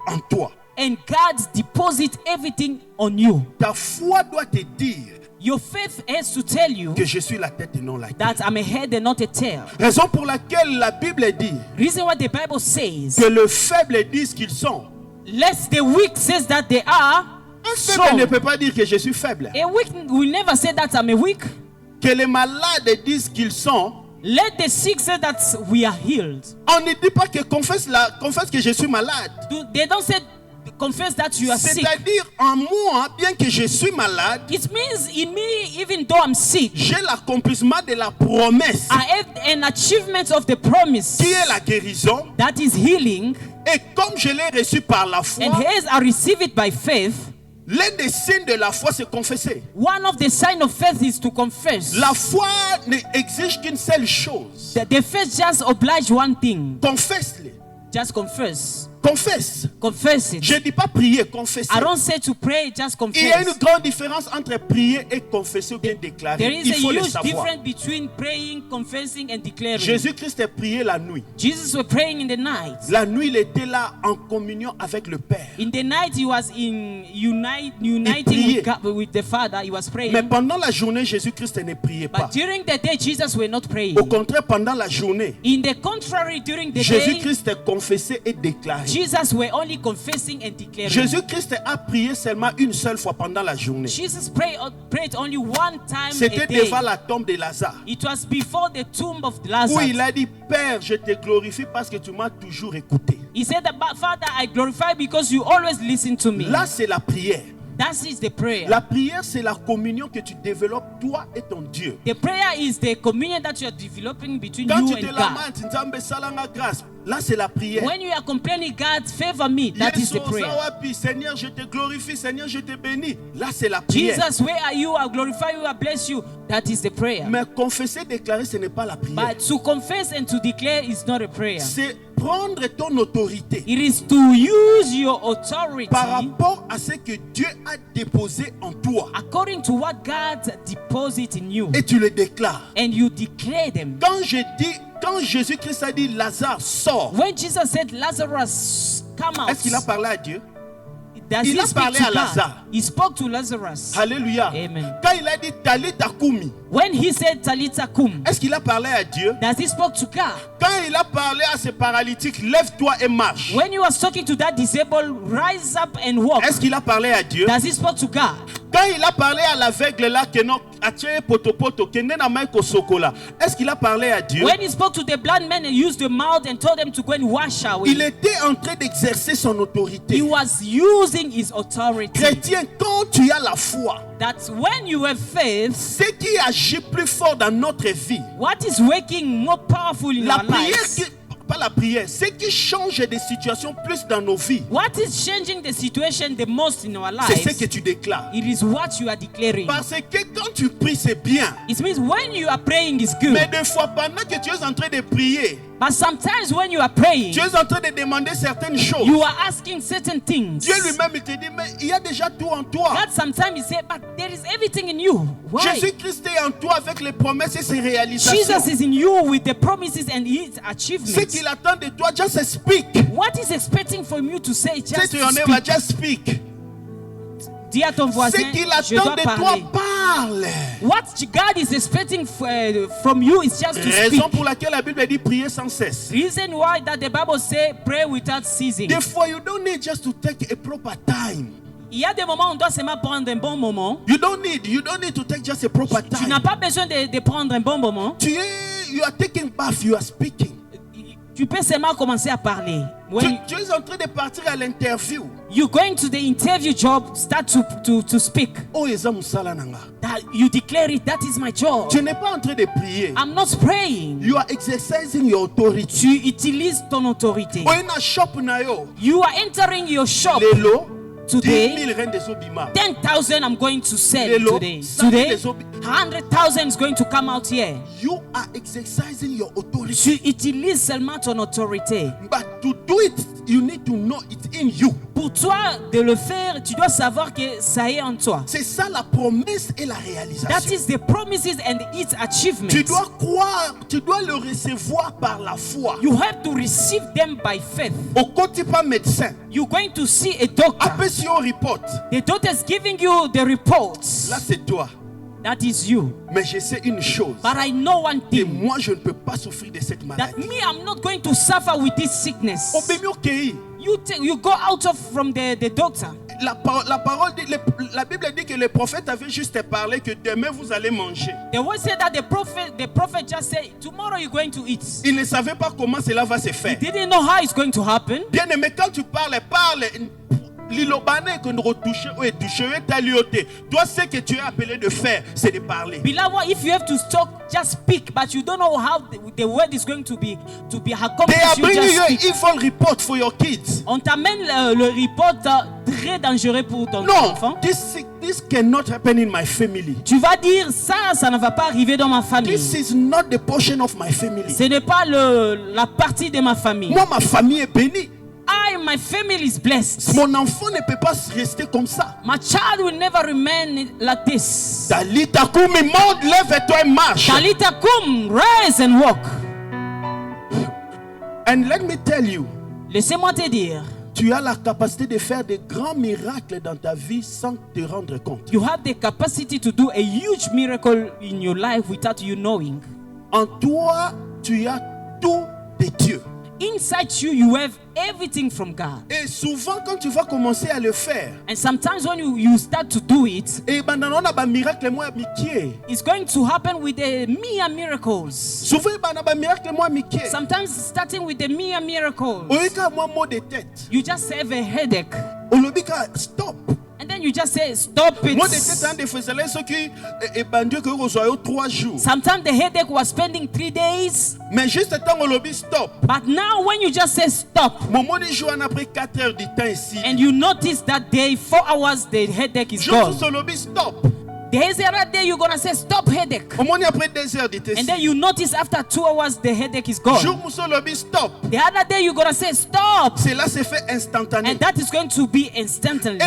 [SPEAKER 1] en toi.
[SPEAKER 2] And God deposit everything on you.
[SPEAKER 1] Ta foi doit te dire
[SPEAKER 2] Your faith has to tell you
[SPEAKER 1] que je suis la tête et non la queue.
[SPEAKER 2] that I'm a head and not a tail.
[SPEAKER 1] Raison pour laquelle la Bible dit
[SPEAKER 2] Reason why the Bible says,
[SPEAKER 1] que les faibles disent qu'ils sont.
[SPEAKER 2] lest the weak says that they are
[SPEAKER 1] Un faible ne
[SPEAKER 2] strong.
[SPEAKER 1] peut pas dire que je suis faible.
[SPEAKER 2] A weak will never say that I'm a weak.
[SPEAKER 1] Que les malades disent qu'ils sont.
[SPEAKER 2] Let the sick say that we are healed.
[SPEAKER 1] On ne dit pas que confesse que je suis malade.
[SPEAKER 2] They don't say confess that you are sick.
[SPEAKER 1] C'est-à-dire en moi, bien que je suis malade,
[SPEAKER 2] It means in me, even though I'm sick,
[SPEAKER 1] j'ai l'accomplissement de la promesse
[SPEAKER 2] I have an achievement of the promise
[SPEAKER 1] qui est la guérison.
[SPEAKER 2] that is healing.
[SPEAKER 1] Et comme je l'ai reçu par la foi,
[SPEAKER 2] And as I receive it by faith,
[SPEAKER 1] l'un des signes de la foi, c'est confesser.
[SPEAKER 2] one of the signs of faith is to confess.
[SPEAKER 1] La foi n'exige qu'une seule chose.
[SPEAKER 2] The faith just oblige one thing.
[SPEAKER 1] Confesse-le.
[SPEAKER 2] Just confess.
[SPEAKER 1] Confesse.
[SPEAKER 2] Confess it.
[SPEAKER 1] Je ne dis pas prier, confesser.
[SPEAKER 2] I don't say to pray, just
[SPEAKER 1] Il y a une
[SPEAKER 2] confess.
[SPEAKER 1] grande différence entre prier et confesser ou bien déclarer.
[SPEAKER 2] There is
[SPEAKER 1] Il
[SPEAKER 2] a
[SPEAKER 1] faut le
[SPEAKER 2] huge
[SPEAKER 1] savoir.
[SPEAKER 2] difference between praying, confessing, and declaring.
[SPEAKER 1] Jésus-Christ a prié la nuit.
[SPEAKER 2] Jesus was praying in the night.
[SPEAKER 1] La nuit, il était là en communion avec le Père.
[SPEAKER 2] In the night, he was uniting
[SPEAKER 1] priait.
[SPEAKER 2] with, God, with the Father. He was praying.
[SPEAKER 1] Mais pendant la journée, Jésus-Christ ne priait pas.
[SPEAKER 2] But during the day, Jesus were not praying.
[SPEAKER 1] Au contraire, pendant la journée,
[SPEAKER 2] In the contrary, during the day,
[SPEAKER 1] Jésus-Christ confessait et déclarait.
[SPEAKER 2] Jesus were only confessing and declaring.
[SPEAKER 1] Jésus-Christ a prié seulement une seule fois pendant la journée.
[SPEAKER 2] Jesus prayed only one time
[SPEAKER 1] C'était
[SPEAKER 2] a day.
[SPEAKER 1] devant la tombe de Lazare.
[SPEAKER 2] It was before the tomb of
[SPEAKER 1] Où
[SPEAKER 2] Lazarus.
[SPEAKER 1] il a dit, Père, je te glorifie parce que tu m'as toujours écouté.
[SPEAKER 2] He said, Father, I glorify because you always listen to me.
[SPEAKER 1] Là, c'est la prière.
[SPEAKER 2] That is the prayer.
[SPEAKER 1] La prière, c'est la communion que tu développes, toi et ton Dieu.
[SPEAKER 2] The prayer is the communion that you are developing between
[SPEAKER 1] Quand
[SPEAKER 2] you
[SPEAKER 1] tu te
[SPEAKER 2] and God.
[SPEAKER 1] lamentes, Nzambe salanga grâce. Là, c'est la prière.
[SPEAKER 2] When you are complaining, God, favor me. That is the prayer.
[SPEAKER 1] Seigneur, je te glorifie. Seigneur, je te bénis. Là, c'est la prière.
[SPEAKER 2] Jesus, where are you? I glorify you. I bless you. That is the prayer.
[SPEAKER 1] Mais confesser, déclarer, ce n'est pas la prière.
[SPEAKER 2] But to confess and to declare is not a prayer.
[SPEAKER 1] C'est prendre ton autorité
[SPEAKER 2] It is to use your authority
[SPEAKER 1] par rapport à ce que Dieu a déposé en toi.
[SPEAKER 2] according to what God deposits in you.
[SPEAKER 1] Et tu le déclares.
[SPEAKER 2] And you declare them.
[SPEAKER 1] Quand Jésus-Christ a dit Lazare sort,
[SPEAKER 2] When Jesus said, Lazarus, come out.
[SPEAKER 1] est-ce qu'il a parlé à Dieu?
[SPEAKER 2] Does
[SPEAKER 1] Il
[SPEAKER 2] he
[SPEAKER 1] a
[SPEAKER 2] speak
[SPEAKER 1] parlé
[SPEAKER 2] to
[SPEAKER 1] à
[SPEAKER 2] God?
[SPEAKER 1] Lazare.
[SPEAKER 2] He spoke to Lazarus.
[SPEAKER 1] Alléluia.
[SPEAKER 2] Amen.
[SPEAKER 1] Quand il a dit Talita Kumi,
[SPEAKER 2] When he said Talitha kum,
[SPEAKER 1] est-ce qu'il a parlé à Dieu?
[SPEAKER 2] does he spoke to God?
[SPEAKER 1] Quand il a parlé à ce paralytique, lève-toi et marche.
[SPEAKER 2] When he was talking to that disabled, rise up and walk.
[SPEAKER 1] Est-ce qu'il a parlé à Dieu?
[SPEAKER 2] Does he spoke to God?
[SPEAKER 1] Quand il a parlé à l'aveugle là, que non, attirer potopoto, que nena maiko sokola, est-ce qu'il a parlé à Dieu?
[SPEAKER 2] When he spoke to the blind men and used the mouth and told them to go and wash away,
[SPEAKER 1] Il était en train d'exercer son
[SPEAKER 2] he
[SPEAKER 1] autorité.
[SPEAKER 2] was using his authority.
[SPEAKER 1] Chrétien, quand tu as la foi,
[SPEAKER 2] That when you have faith,
[SPEAKER 1] ce qui agit plus fort dans notre vie,
[SPEAKER 2] what is working more powerful in
[SPEAKER 1] la
[SPEAKER 2] our
[SPEAKER 1] prière,
[SPEAKER 2] lives?
[SPEAKER 1] pas la prière, ce qui change des situations plus dans nos vies,
[SPEAKER 2] What is changing the situation the most in our
[SPEAKER 1] c'est ce
[SPEAKER 2] lives?
[SPEAKER 1] que tu déclares.
[SPEAKER 2] It is what you are declaring.
[SPEAKER 1] Parce que quand tu pries, c'est bien.
[SPEAKER 2] It means when you are praying is good.
[SPEAKER 1] Mais des fois, pendant que tu es en train de prier,
[SPEAKER 2] But sometimes when you are praying,
[SPEAKER 1] tu es en train de demander certaines choses.
[SPEAKER 2] you are asking certain things.
[SPEAKER 1] Dieu lui-même, il te dit, mais il y a déjà tout en toi.
[SPEAKER 2] God sometimes he say, but there is everything in you. Why?
[SPEAKER 1] Jésus-Christ est en toi avec les promesses et ses réalisations.
[SPEAKER 2] Jesus is in you with the promises and his
[SPEAKER 1] Ce
[SPEAKER 2] achievements.
[SPEAKER 1] qu'il attend de toi, just speak.
[SPEAKER 2] What is expecting from you to say?
[SPEAKER 1] Si
[SPEAKER 2] Just
[SPEAKER 1] tu en es, va
[SPEAKER 2] speak.
[SPEAKER 1] just speak.
[SPEAKER 2] Dis à ton voisin,
[SPEAKER 1] Ce qu'il
[SPEAKER 2] je dois
[SPEAKER 1] attend de toi,
[SPEAKER 2] parler.
[SPEAKER 1] parle.
[SPEAKER 2] What God is expecting from you is just to
[SPEAKER 1] Raison
[SPEAKER 2] speak.
[SPEAKER 1] pour laquelle la Bible dit prier sans cesse.
[SPEAKER 2] Reason why that the Bible say pray without ceasing.
[SPEAKER 1] Des fois, you don't need just to take a proper time.
[SPEAKER 2] Il y a des moments où on doit seulement prendre un bon moment.
[SPEAKER 1] You don't need to take just a proper
[SPEAKER 2] Tu n'as
[SPEAKER 1] time.
[SPEAKER 2] pas besoin de prendre un bon moment.
[SPEAKER 1] You are taking bath, you are speaking.
[SPEAKER 2] Tu peux seulement commencer à parler. When
[SPEAKER 1] Tu es en train de partir à l'interview.
[SPEAKER 2] you're going to the interview job, start to speak.
[SPEAKER 1] Oh, eza musala nanga.
[SPEAKER 2] That you declare it, that is my job.
[SPEAKER 1] Tu n'es pas en train de prier.
[SPEAKER 2] I'm not praying.
[SPEAKER 1] You are exercising your authority.
[SPEAKER 2] Tu utilises ton autorité.
[SPEAKER 1] Oh, ina shop na yo.
[SPEAKER 2] You are entering your shop.
[SPEAKER 1] Lelo,
[SPEAKER 2] Today,
[SPEAKER 1] 10,000 rand des obima.
[SPEAKER 2] 10,000 I'm going to sell
[SPEAKER 1] Lelo,
[SPEAKER 2] today.
[SPEAKER 1] 100,000
[SPEAKER 2] Today,
[SPEAKER 1] des obi-
[SPEAKER 2] 100,000 is going to come out here.
[SPEAKER 1] You are exercising your authority.
[SPEAKER 2] Tu utilises seulement ton autorité.
[SPEAKER 1] But to do it, you need to know it's in you.
[SPEAKER 2] Pour toi, de le faire, tu dois savoir que ça est en toi.
[SPEAKER 1] C'est ça la promesse et la
[SPEAKER 2] That
[SPEAKER 1] réalisation.
[SPEAKER 2] is the promises and its achievements.
[SPEAKER 1] Tu dois croire, tu dois le recevoir par la foi.
[SPEAKER 2] You have to receive them by faith.
[SPEAKER 1] Au côté pas médecin.
[SPEAKER 2] You're going to see a doctor.
[SPEAKER 1] Après si on report,
[SPEAKER 2] The doctor is giving you the reports.
[SPEAKER 1] là c'est toi.
[SPEAKER 2] That is you.
[SPEAKER 1] Mais je sais une chose.
[SPEAKER 2] But I know one
[SPEAKER 1] Et
[SPEAKER 2] thing.
[SPEAKER 1] moi je ne peux pas souffrir de cette
[SPEAKER 2] That
[SPEAKER 1] maladie.
[SPEAKER 2] me, I'm not going to suffer with this sickness.
[SPEAKER 1] Obémi au pays.
[SPEAKER 2] You go out from the doctor.
[SPEAKER 1] La Bible dit que le prophète avait juste parlé que demain vous allez manger.
[SPEAKER 2] The word said that the prophet just said, tomorrow you're going to eat.
[SPEAKER 1] Il ne savait pas comment cela va se faire.
[SPEAKER 2] He didn't know how it's going to happen.
[SPEAKER 1] Bien aimé, quand tu parles. L'ilobane que nous retouchons ou touché talioté. Toi, ce que tu es appelé de faire, c'est de parler.
[SPEAKER 2] Beloved, if you have to talk, just speak. But you don't know how the word is going to be
[SPEAKER 1] They
[SPEAKER 2] accomplished.
[SPEAKER 1] are
[SPEAKER 2] You
[SPEAKER 1] bringing
[SPEAKER 2] just
[SPEAKER 1] you an
[SPEAKER 2] speak.
[SPEAKER 1] evil report for your kids.
[SPEAKER 2] On t'amène le report très dangereux pour ton
[SPEAKER 1] No,
[SPEAKER 2] enfant.
[SPEAKER 1] this cannot happen in my family.
[SPEAKER 2] Tu vas dire ça ne va pas arriver dans ma famille.
[SPEAKER 1] This is not the portion of my family.
[SPEAKER 2] Ce n'est pas la partie de ma famille.
[SPEAKER 1] Moi, ma famille est bénie.
[SPEAKER 2] why my family is blessed.
[SPEAKER 1] Mon enfant ne peut pas rester comme ça.
[SPEAKER 2] My child will never remain like this.
[SPEAKER 1] Talita kumi, monte, lève-toi et marche.
[SPEAKER 2] Talita kum, rise and walk.
[SPEAKER 1] And let me tell you,
[SPEAKER 2] Laissez-moi te dire,
[SPEAKER 1] tu as la capacité de faire de grands miracles dans ta vie sans te rendre compte.
[SPEAKER 2] you have the capacity to do a huge miracle in your life without you knowing.
[SPEAKER 1] En toi, tu as tout de Dieu.
[SPEAKER 2] Inside you, you have everything from God.
[SPEAKER 1] Et souvent, quand tu vas commencer à le faire,
[SPEAKER 2] And sometimes when you start to do it,
[SPEAKER 1] et ben on a un miracle moi mikie.
[SPEAKER 2] it's going to happen with the mere miracles.
[SPEAKER 1] Souvent, on a un miracle moi mikie.
[SPEAKER 2] Sometimes starting with the mere miracles,
[SPEAKER 1] Oika moi mot de tête.
[SPEAKER 2] you just have a headache.
[SPEAKER 1] Olobika stop.
[SPEAKER 2] And then you just say, stop
[SPEAKER 1] Moi de tête
[SPEAKER 2] it.
[SPEAKER 1] en défaisait ce qui et ben Dieu que vous soyez 3 jours.
[SPEAKER 2] Sometimes the headache was spending 3 days.
[SPEAKER 1] Mais juste temps olobi stop.
[SPEAKER 2] But now when you just say stop,
[SPEAKER 1] Mon mot de jour après 4 heures du temps ici.
[SPEAKER 2] and you notice that day, 4 hours, the headache is
[SPEAKER 1] Je
[SPEAKER 2] gone.
[SPEAKER 1] vous olobi stop.
[SPEAKER 2] There is another day you're going to say, stop headache.
[SPEAKER 1] Au moins après 2 heures du temps.
[SPEAKER 2] And then you notice after 2 hours, the headache is gone.
[SPEAKER 1] Jour muso olobi stop.
[SPEAKER 2] The other day you're going to say, stop.
[SPEAKER 1] Cela se fait instantané.
[SPEAKER 2] And that is going to be
[SPEAKER 1] Et
[SPEAKER 2] instantly.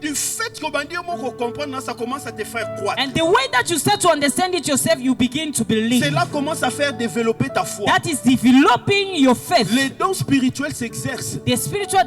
[SPEAKER 1] du fait que ben Dieu mon comprendre ça commence à te faire croître.
[SPEAKER 2] And the way that you start to understand it yourself, you begin to believe.
[SPEAKER 1] Cela commence à faire développer ta foi.
[SPEAKER 2] That is developing your faith.
[SPEAKER 1] Les dons spirituels s'exercent.
[SPEAKER 2] The spiritual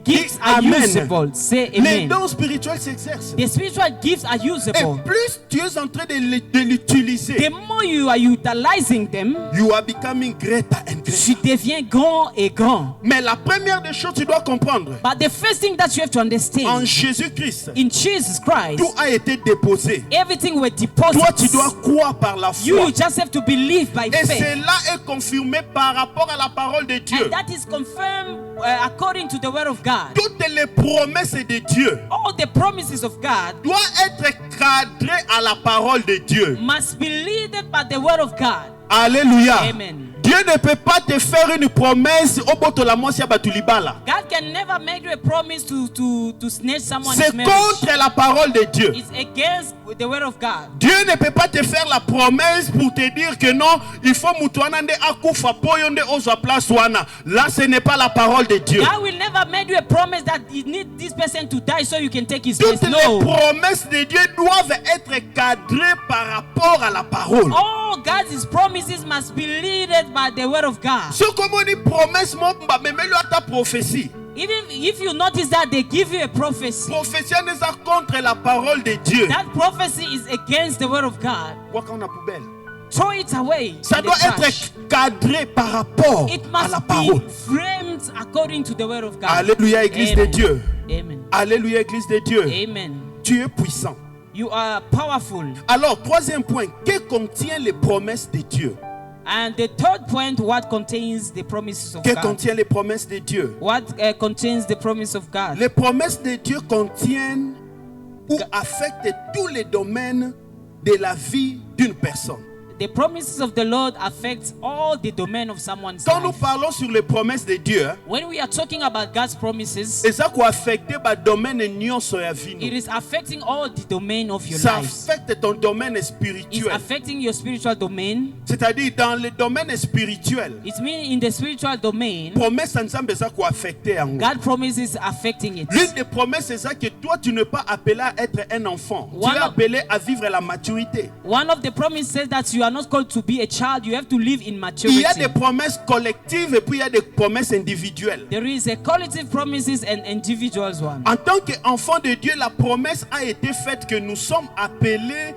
[SPEAKER 2] gifts are
[SPEAKER 1] Amen.
[SPEAKER 2] usable. Say
[SPEAKER 1] Les
[SPEAKER 2] amen.
[SPEAKER 1] dons spirituels s'exercent.
[SPEAKER 2] The spiritual gifts are
[SPEAKER 1] Et
[SPEAKER 2] usable.
[SPEAKER 1] plus tu es en train de l'utiliser,
[SPEAKER 2] The more you are utilizing them,
[SPEAKER 1] you are becoming greater and
[SPEAKER 2] tu
[SPEAKER 1] greater.
[SPEAKER 2] deviens grand et grand.
[SPEAKER 1] Mais la première des choses, tu dois comprendre,
[SPEAKER 2] But the first thing that you have to
[SPEAKER 1] en
[SPEAKER 2] understand,
[SPEAKER 1] Jésus-Christ,
[SPEAKER 2] in Jesus Christ,
[SPEAKER 1] tout a été déposé.
[SPEAKER 2] everything were
[SPEAKER 1] Toi, tu
[SPEAKER 2] deposited.
[SPEAKER 1] dois croire par la foi.
[SPEAKER 2] You just have to believe by
[SPEAKER 1] Et
[SPEAKER 2] faith.
[SPEAKER 1] cela est confirmé par rapport à la parole de Dieu.
[SPEAKER 2] And that is confirmed according to the word of God.
[SPEAKER 1] Toutes les promesses de Dieu
[SPEAKER 2] All the promises of God
[SPEAKER 1] doivent être cadrées à la parole de Dieu.
[SPEAKER 2] must be led by the word of God.
[SPEAKER 1] Alléluia.
[SPEAKER 2] Amen.
[SPEAKER 1] Dieu ne peut pas te faire une promesse au bout de la moitié batulibala.
[SPEAKER 2] God can never make you a promise to snatch someone's
[SPEAKER 1] C'est
[SPEAKER 2] marriage.
[SPEAKER 1] contre la parole de Dieu.
[SPEAKER 2] It's against the word of God.
[SPEAKER 1] Dieu ne peut pas te faire la promesse pour te dire que non, il faut mutuanande akufa poyonde oza place wana. Là, ce n'est pas la parole de Dieu.
[SPEAKER 2] God will never make you a promise that you need this person to die so you can take his place.
[SPEAKER 1] Toutes les
[SPEAKER 2] No.
[SPEAKER 1] promesses de Dieu doivent être cadrées par rapport à la parole.
[SPEAKER 2] All God's promises must be led by the word of God.
[SPEAKER 1] Ce comme on dit promesse, mon mba, mais mets-le à ta prophétie.
[SPEAKER 2] Even if you notice that they give you a prophecy,
[SPEAKER 1] Prophétie n'est pas contre la parole de Dieu.
[SPEAKER 2] that prophecy is against the word of God.
[SPEAKER 1] Quoi qu'on a poubelle.
[SPEAKER 2] Throw it away.
[SPEAKER 1] Ça
[SPEAKER 2] in the
[SPEAKER 1] doit
[SPEAKER 2] trash.
[SPEAKER 1] être cadré par rapport
[SPEAKER 2] It
[SPEAKER 1] à la
[SPEAKER 2] must
[SPEAKER 1] parole.
[SPEAKER 2] be framed according to the word of God.
[SPEAKER 1] Alléluia, Église de
[SPEAKER 2] Amen.
[SPEAKER 1] Dieu.
[SPEAKER 2] Amen.
[SPEAKER 1] Alléluia, Église de Dieu.
[SPEAKER 2] Amen.
[SPEAKER 1] Tu es puissant.
[SPEAKER 2] You are powerful.
[SPEAKER 1] Alors, troisième point, que contient les promesses de Dieu?
[SPEAKER 2] And the third point, what contains the promises of
[SPEAKER 1] Que
[SPEAKER 2] God?
[SPEAKER 1] contient les promesses de Dieu?
[SPEAKER 2] What contains the promise of God?
[SPEAKER 1] Les promesses de Dieu contiennent ou affectent tous les domaines de la vie d'une personne.
[SPEAKER 2] The promises of the Lord affect all the domain of someone's
[SPEAKER 1] Quand nous
[SPEAKER 2] life.
[SPEAKER 1] parlons sur les promesses de Dieu,
[SPEAKER 2] When we are talking about God's promises,
[SPEAKER 1] c'est ça qui affecte le domaine nyonso ya vie.
[SPEAKER 2] it is affecting all the domain of your
[SPEAKER 1] Ça
[SPEAKER 2] life.
[SPEAKER 1] affecte ton domaine
[SPEAKER 2] It's
[SPEAKER 1] spirituel.
[SPEAKER 2] affecting your spiritual domain.
[SPEAKER 1] C'est-à-dire dans le domaine spirituel,
[SPEAKER 2] It means in the spiritual domain,
[SPEAKER 1] promesse ensemble ça qui affecte yango.
[SPEAKER 2] God promises affecting it.
[SPEAKER 1] L'une des promesses c'est ça que toi tu n'es pas appelé à être un enfant. Tu
[SPEAKER 2] One
[SPEAKER 1] es
[SPEAKER 2] of-
[SPEAKER 1] appelé à vivre la maturité.
[SPEAKER 2] One of the promises says that you are not called to be a child, you have to live in
[SPEAKER 1] Il
[SPEAKER 2] maturity.
[SPEAKER 1] y a des promesses collectives et puis il y a des promesses individuelles.
[SPEAKER 2] There is a collective promises and individuals one.
[SPEAKER 1] En tant qu'enfant de Dieu, la promesse a été faite que nous sommes appelés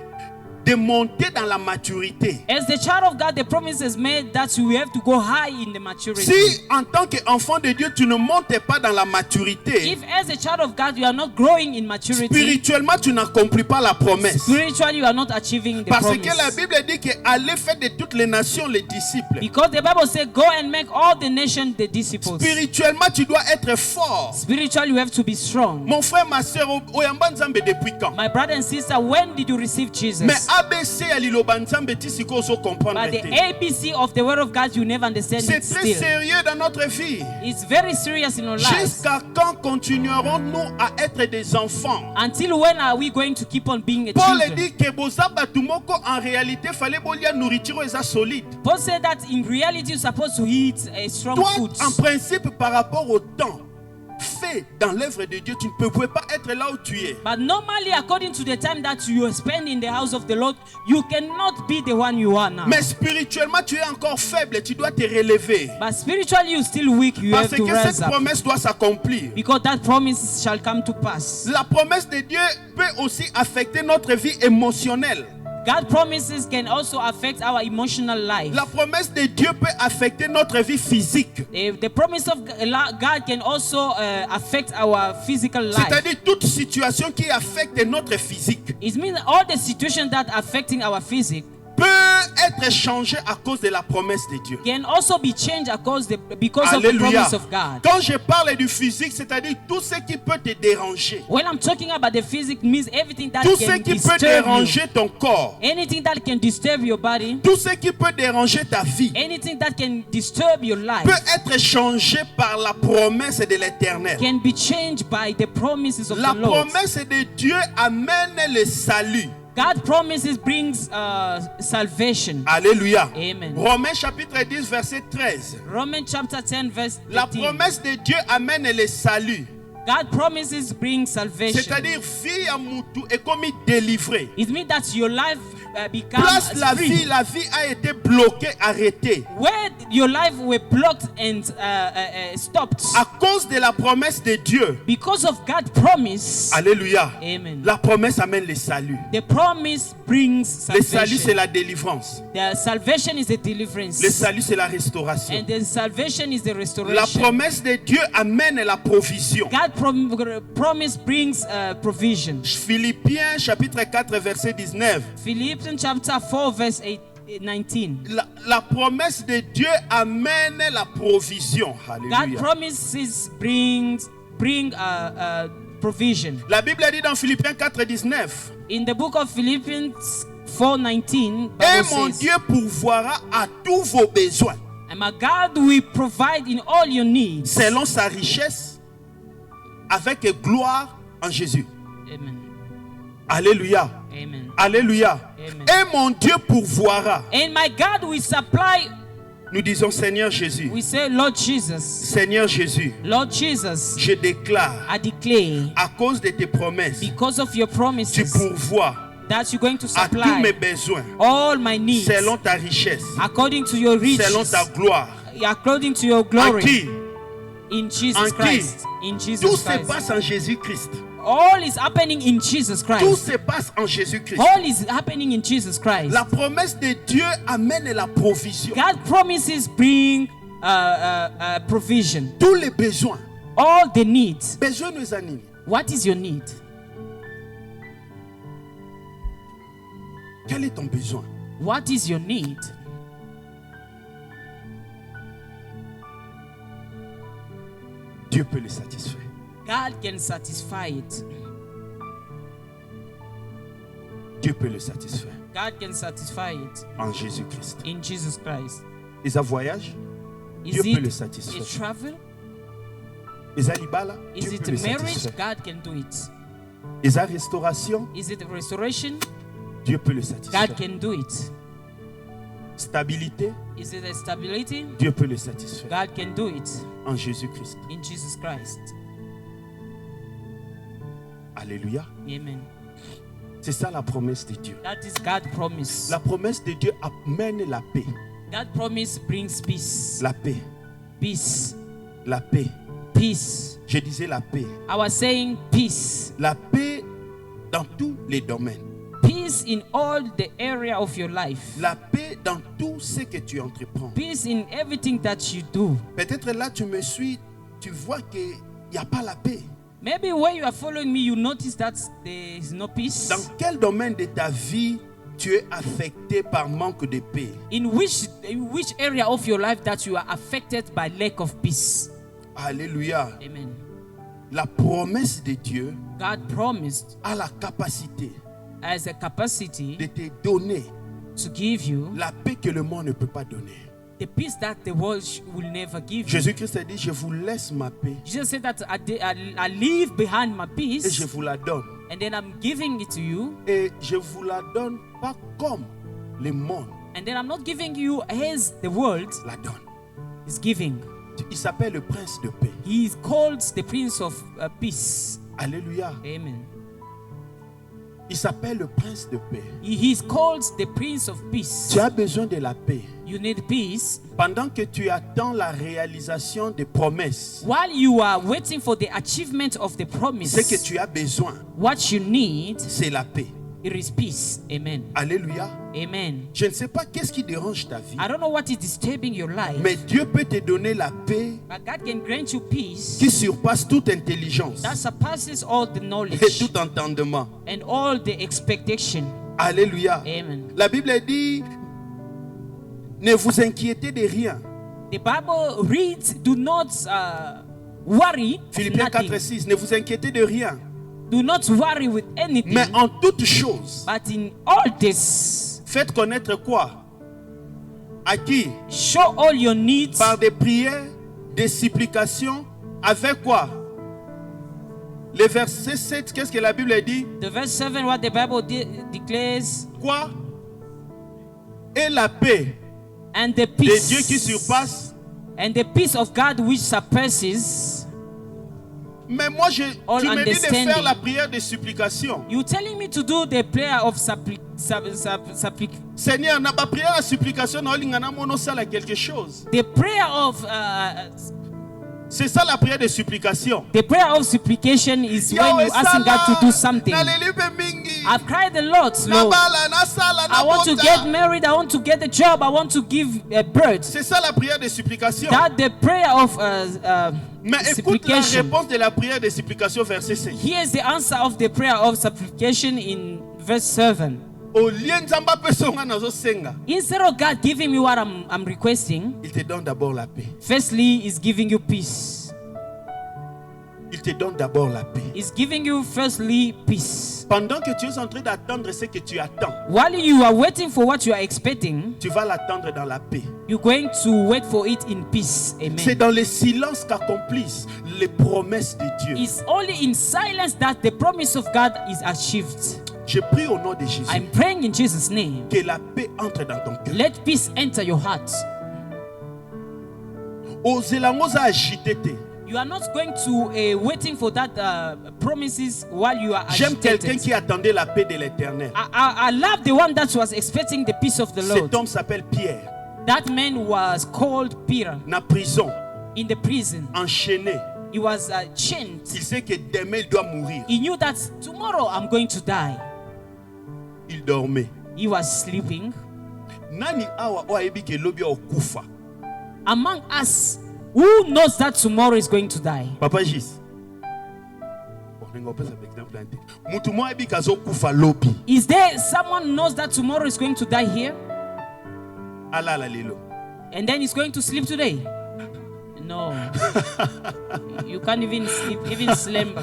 [SPEAKER 1] de monter dans la maturité.
[SPEAKER 2] As the child of God, the promise is made that we have to go high in the maturity.
[SPEAKER 1] Si en tant qu'enfant de Dieu, tu ne montes pas dans la maturité,
[SPEAKER 2] If as a child of God you are not growing in maturity,
[SPEAKER 1] spirituellement, tu n'accomplis pas la promesse.
[SPEAKER 2] spiritually you are not achieving the
[SPEAKER 1] Parce
[SPEAKER 2] promise.
[SPEAKER 1] que la Bible dit que allez faire de toutes les nations les disciples.
[SPEAKER 2] Because the Bible says, go and make all the nations the disciples.
[SPEAKER 1] Spirituellement, tu dois être fort.
[SPEAKER 2] Spiritually you have to be strong.
[SPEAKER 1] Mon frère, ma soeur, oyamba nzambe depuis quand?
[SPEAKER 2] My brother and sister, when did you receive Jesus?
[SPEAKER 1] Mais ABC ya liloba nzambe ti sikoyo ozo comprendre
[SPEAKER 2] But the
[SPEAKER 1] te.
[SPEAKER 2] ABC of the word of God, you never understand
[SPEAKER 1] C'est
[SPEAKER 2] it
[SPEAKER 1] très
[SPEAKER 2] still.
[SPEAKER 1] sérieux dans notre vie.
[SPEAKER 2] It's very serious in our lives.
[SPEAKER 1] Jusqu'à quand continuerons-nous à être des enfants?
[SPEAKER 2] Until when are we going to keep on being a
[SPEAKER 1] Paul
[SPEAKER 2] children?
[SPEAKER 1] dit que boza batu moko en réalité fallait bolia nourriture eza solide.
[SPEAKER 2] Paul said that in reality you're supposed to eat a strong
[SPEAKER 1] Toi,
[SPEAKER 2] food.
[SPEAKER 1] en principe, par rapport au temps fait dans l'œuvre de Dieu, tu ne pouvais pas être là où tu es.
[SPEAKER 2] But normally, according to the time that you spend in the house of the Lord, you cannot be the one you are now.
[SPEAKER 1] Mais spirituellement, tu es encore faible, tu dois te relever.
[SPEAKER 2] But spiritually, you're still weak. You
[SPEAKER 1] Parce
[SPEAKER 2] have to
[SPEAKER 1] que
[SPEAKER 2] rise
[SPEAKER 1] cette
[SPEAKER 2] up.
[SPEAKER 1] promesse doit s'accomplir.
[SPEAKER 2] Because that promise shall come to pass.
[SPEAKER 1] La promesse de Dieu peut aussi affecter notre vie émotionnelle.
[SPEAKER 2] God promises can also affect our emotional life.
[SPEAKER 1] La promesse de Dieu peut affecter notre vie physique.
[SPEAKER 2] The promise of God can also affect our physical life.
[SPEAKER 1] C'est-à-dire toute situation qui affecte notre physique
[SPEAKER 2] It means all the situations that are affecting our physique
[SPEAKER 1] peut être changée à cause de la promesse de Dieu.
[SPEAKER 2] can also be changed because of the
[SPEAKER 1] Alléluia.
[SPEAKER 2] promise of God.
[SPEAKER 1] Quand je parle du physique, c'est-à-dire tout ce qui peut te déranger.
[SPEAKER 2] When I'm talking about the physique, means everything that
[SPEAKER 1] Tout ce
[SPEAKER 2] can
[SPEAKER 1] qui peut
[SPEAKER 2] disturb you.
[SPEAKER 1] déranger ton corps.
[SPEAKER 2] Anything that can disturb your body,
[SPEAKER 1] Tout ce qui peut déranger ta vie
[SPEAKER 2] anything that can disturb your life
[SPEAKER 1] peut être changé par la promesse de l'Éternel.
[SPEAKER 2] can be changed by the promises of
[SPEAKER 1] La
[SPEAKER 2] the Lord.
[SPEAKER 1] promesse de Dieu amène le salut.
[SPEAKER 2] God promises brings salvation.
[SPEAKER 1] Alléluia.
[SPEAKER 2] Amen.
[SPEAKER 1] Romains chapitre 10 verset 13.
[SPEAKER 2] Romans chapter 10 verse
[SPEAKER 1] La
[SPEAKER 2] 13.
[SPEAKER 1] promesse de Dieu amène le salut.
[SPEAKER 2] God promises bring salvation.
[SPEAKER 1] C'est-à-dire vie à Moutou est comme délivré.
[SPEAKER 2] It means that your life becomes
[SPEAKER 1] Place la
[SPEAKER 2] free.
[SPEAKER 1] vie a été bloquée, arrêtée.
[SPEAKER 2] Where your life were blocked and stopped
[SPEAKER 1] À cause de la promesse de Dieu.
[SPEAKER 2] because of God's promise.
[SPEAKER 1] Alléluia.
[SPEAKER 2] Amen.
[SPEAKER 1] La promesse amène le salut.
[SPEAKER 2] The promise brings
[SPEAKER 1] Le salut, c'est
[SPEAKER 2] salvation.
[SPEAKER 1] la délivrance.
[SPEAKER 2] The salvation is the deliverance.
[SPEAKER 1] Le salut, c'est la restauration.
[SPEAKER 2] And the salvation is the
[SPEAKER 1] La
[SPEAKER 2] restoration.
[SPEAKER 1] promesse de Dieu amène la provision.
[SPEAKER 2] God promise brings provision.
[SPEAKER 1] Philippiens chapitre 4 verset 19.
[SPEAKER 2] Philippians chapter 4 verse 19.
[SPEAKER 1] La promesse de Dieu amène la provision.
[SPEAKER 2] God
[SPEAKER 1] Alléluia.
[SPEAKER 2] promises bring provision.
[SPEAKER 1] La Bible dit dans Philippiens 4 19.
[SPEAKER 2] In the book of Philippians 4:19,
[SPEAKER 1] Et
[SPEAKER 2] Bible
[SPEAKER 1] mon
[SPEAKER 2] says,
[SPEAKER 1] Dieu pourvoira à tous vos besoins
[SPEAKER 2] and my God will provide in all your needs.
[SPEAKER 1] selon sa richesse avec gloire en Jésus.
[SPEAKER 2] Amen.
[SPEAKER 1] Alléluia.
[SPEAKER 2] Amen.
[SPEAKER 1] Alléluia.
[SPEAKER 2] Amen.
[SPEAKER 1] Et mon Dieu pourvoira.
[SPEAKER 2] And my God will supply.
[SPEAKER 1] Nous disons Seigneur Jésus.
[SPEAKER 2] We say, Lord Jesus.
[SPEAKER 1] Seigneur Jésus,
[SPEAKER 2] Lord Jesus,
[SPEAKER 1] je déclare
[SPEAKER 2] I declare,
[SPEAKER 1] à cause de tes promesses,
[SPEAKER 2] because of your
[SPEAKER 1] tu
[SPEAKER 2] promises,
[SPEAKER 1] pourvois
[SPEAKER 2] that you're going to
[SPEAKER 1] à tous mes
[SPEAKER 2] supply
[SPEAKER 1] besoins
[SPEAKER 2] all my needs
[SPEAKER 1] selon ta richesse,
[SPEAKER 2] according to your
[SPEAKER 1] selon
[SPEAKER 2] riches,
[SPEAKER 1] ta gloire.
[SPEAKER 2] according to your
[SPEAKER 1] En
[SPEAKER 2] glory,
[SPEAKER 1] qui
[SPEAKER 2] in Jesus
[SPEAKER 1] En qui?
[SPEAKER 2] Christ. In
[SPEAKER 1] tout
[SPEAKER 2] Jesus
[SPEAKER 1] se
[SPEAKER 2] Christ.
[SPEAKER 1] passe en Jésus-Christ.
[SPEAKER 2] All is happening in Jesus
[SPEAKER 1] Tout
[SPEAKER 2] Christ.
[SPEAKER 1] se passe en Jésus-Christ.
[SPEAKER 2] All is happening in Jesus Christ.
[SPEAKER 1] La promesse de Dieu amène la provision.
[SPEAKER 2] God promises bring provision.
[SPEAKER 1] Tous les besoins.
[SPEAKER 2] All the needs.
[SPEAKER 1] Besoin nous anime.
[SPEAKER 2] What is your need?
[SPEAKER 1] Quel est ton besoin?
[SPEAKER 2] What is your need?
[SPEAKER 1] Dieu peut le satisfaire.
[SPEAKER 2] God can satisfy it.
[SPEAKER 1] Dieu peut le satisfaire.
[SPEAKER 2] God can satisfy it
[SPEAKER 1] En Jésus-Christ.
[SPEAKER 2] in Jesus Christ.
[SPEAKER 1] Ils ont voyage.
[SPEAKER 2] Is
[SPEAKER 1] Dieu peut le
[SPEAKER 2] it
[SPEAKER 1] satisfaire.
[SPEAKER 2] a travel?
[SPEAKER 1] Ils ont libala.
[SPEAKER 2] Is
[SPEAKER 1] Dieu
[SPEAKER 2] it
[SPEAKER 1] peut le
[SPEAKER 2] marriage?
[SPEAKER 1] satisfaire.
[SPEAKER 2] God can do it.
[SPEAKER 1] Ils ont restauration.
[SPEAKER 2] Is it restoration?
[SPEAKER 1] Dieu peut le satisfaire.
[SPEAKER 2] God can do it.
[SPEAKER 1] Stabilité.
[SPEAKER 2] Is it a stability?
[SPEAKER 1] Dieu peut le satisfaire.
[SPEAKER 2] God can do it
[SPEAKER 1] En Jésus-Christ.
[SPEAKER 2] in Jesus Christ.
[SPEAKER 1] Alléluia.
[SPEAKER 2] Amen.
[SPEAKER 1] C'est ça la promesse de Dieu.
[SPEAKER 2] That is God's promise.
[SPEAKER 1] La promesse de Dieu amène la paix.
[SPEAKER 2] God's promise brings peace.
[SPEAKER 1] La paix.
[SPEAKER 2] Peace.
[SPEAKER 1] La paix.
[SPEAKER 2] Peace.
[SPEAKER 1] Je disais la paix.
[SPEAKER 2] I was saying peace.
[SPEAKER 1] La paix dans tous les domaines.
[SPEAKER 2] Peace in all the area of your life.
[SPEAKER 1] La paix dans tout ce que tu entreprends.
[SPEAKER 2] Peace in everything that you do.
[SPEAKER 1] Peut-être là tu me suis, tu vois qu'il n'y a pas la paix.
[SPEAKER 2] Maybe when you are following me, you notice that there is no peace.
[SPEAKER 1] Dans quel domaine de ta vie tu es affecté par manque de paix?
[SPEAKER 2] In which area of your life that you are affected by lack of peace?
[SPEAKER 1] Alléluia.
[SPEAKER 2] Amen.
[SPEAKER 1] La promesse de Dieu
[SPEAKER 2] God promised
[SPEAKER 1] a la capacité
[SPEAKER 2] has a capacity
[SPEAKER 1] de te donner
[SPEAKER 2] to give you
[SPEAKER 1] la paix que le monde ne peut pas donner.
[SPEAKER 2] the peace that the world will never give you.
[SPEAKER 1] Jésus-Christ a dit, je vous laisse ma paix
[SPEAKER 2] Jesus said that I leave behind my
[SPEAKER 1] et je
[SPEAKER 2] peace
[SPEAKER 1] vous la donne.
[SPEAKER 2] and then I'm giving it to you,
[SPEAKER 1] Et je vous la donne pas comme le monde
[SPEAKER 2] and then I'm not giving you as the world
[SPEAKER 1] la donne.
[SPEAKER 2] is giving.
[SPEAKER 1] Il s'appelle le prince de paix.
[SPEAKER 2] He is called the Prince of Peace.
[SPEAKER 1] Alléluia.
[SPEAKER 2] Amen.
[SPEAKER 1] Il s'appelle le prince de paix.
[SPEAKER 2] He is called the Prince of Peace.
[SPEAKER 1] Tu as besoin de la paix.
[SPEAKER 2] You need peace.
[SPEAKER 1] Pendant que tu attends la réalisation des promesses,
[SPEAKER 2] While you are waiting for the achievement of the promise,
[SPEAKER 1] ce que tu as besoin,
[SPEAKER 2] what you need,
[SPEAKER 1] c'est la paix.
[SPEAKER 2] it is peace. Amen.
[SPEAKER 1] Alléluia.
[SPEAKER 2] Amen.
[SPEAKER 1] Je ne sais pas qu'est-ce qui dérange ta vie,
[SPEAKER 2] I don't know what is disturbing your life,
[SPEAKER 1] mais Dieu peut te donner la paix
[SPEAKER 2] but God can grant you peace
[SPEAKER 1] qui surpasse toute intelligence
[SPEAKER 2] that surpasses all the
[SPEAKER 1] et
[SPEAKER 2] knowledge
[SPEAKER 1] tout entendement.
[SPEAKER 2] and all the expectation.
[SPEAKER 1] Alléluia.
[SPEAKER 2] Amen.
[SPEAKER 1] La Bible dit, ne vous inquiétez de rien.
[SPEAKER 2] The Bible reads, do not worry of
[SPEAKER 1] Philippiens 4 et
[SPEAKER 2] nothing.
[SPEAKER 1] 6, ne vous inquiétez de rien.
[SPEAKER 2] Do not worry with anything,
[SPEAKER 1] Mais en toutes choses,
[SPEAKER 2] but in all this,
[SPEAKER 1] faites connaître quoi? À qui?
[SPEAKER 2] show all your needs
[SPEAKER 1] Par des prières, des supplications, avec quoi? Le verset 7, qu'est-ce que la Bible dit?
[SPEAKER 2] The verse 7, what the Bible declares,
[SPEAKER 1] Quoi? Et la paix
[SPEAKER 2] and the
[SPEAKER 1] de Dieu qui
[SPEAKER 2] peace,
[SPEAKER 1] surpasse.
[SPEAKER 2] and the peace of God which surpasses.
[SPEAKER 1] Mais moi, tu
[SPEAKER 2] All
[SPEAKER 1] me dis de faire
[SPEAKER 2] understanding.
[SPEAKER 1] la prière de supplication.
[SPEAKER 2] You telling me to do the prayer of
[SPEAKER 1] Seigneur, n'a pas prière à supplication, non, lingana mono sala quelque chose.
[SPEAKER 2] the prayer of
[SPEAKER 1] C'est ça la prière de supplication.
[SPEAKER 2] the prayer of supplication is when you asking God to do something. I've cried a lot, Lord. I want to get married. I want to get a job. I want to give birth.
[SPEAKER 1] C'est ça la prière de supplication.
[SPEAKER 2] That the prayer of
[SPEAKER 1] Mais écoute la
[SPEAKER 2] supplication.
[SPEAKER 1] réponse de la prière de supplication, verset 5.
[SPEAKER 2] Here's the answer of the prayer of supplication in verse 7.
[SPEAKER 1] Au lieu nzamba pe songa nazo senga,
[SPEAKER 2] Instead of God giving me what I'm requesting,
[SPEAKER 1] il te donne d'abord la paix.
[SPEAKER 2] firstly, is giving you peace.
[SPEAKER 1] Il te donne d'abord la paix.
[SPEAKER 2] Is giving you firstly peace.
[SPEAKER 1] Pendant que tu es en train d'attendre ce que tu attends,
[SPEAKER 2] While you are waiting for what you are expecting,
[SPEAKER 1] tu vas l'attendre dans la paix.
[SPEAKER 2] you're going to wait for it in peace.
[SPEAKER 1] C'est
[SPEAKER 2] Amen.
[SPEAKER 1] dans le silence qu'accomplissent les promesses de Dieu.
[SPEAKER 2] It's only in silence that the promise of God is achieved.
[SPEAKER 1] Je prie au nom de Jésus
[SPEAKER 2] I'm praying in Jesus' name.
[SPEAKER 1] que la paix entre dans ton cœur.
[SPEAKER 2] Let peace enter your heart.
[SPEAKER 1] Ozelangoza agité te.
[SPEAKER 2] You are not going to waiting for that promises while you are
[SPEAKER 1] J'aime quelqu'un
[SPEAKER 2] agitated.
[SPEAKER 1] qui attendait la paix de l'Éternel.
[SPEAKER 2] I love the one that was expecting the peace of the Lord.
[SPEAKER 1] Cet homme s'appelle Pierre.
[SPEAKER 2] That man was called Peter
[SPEAKER 1] Na prison,
[SPEAKER 2] in the prison.
[SPEAKER 1] enchaîné.
[SPEAKER 2] He was chained.
[SPEAKER 1] Il sait que demain il doit mourir.
[SPEAKER 2] He knew that tomorrow I'm going to die.
[SPEAKER 1] Il dormait.
[SPEAKER 2] He was sleeping.
[SPEAKER 1] Nani awa oayebi ke lobi okufa.
[SPEAKER 2] Among us, who knows that tomorrow is going to die?
[SPEAKER 1] Papa Gis. Mutu mo ayebi kazo kufa lobi.
[SPEAKER 2] Is there someone who knows that tomorrow is going to die here?
[SPEAKER 1] Ala la lelo.
[SPEAKER 2] And then he's going to sleep today? No. You can't even sleep, even slumber.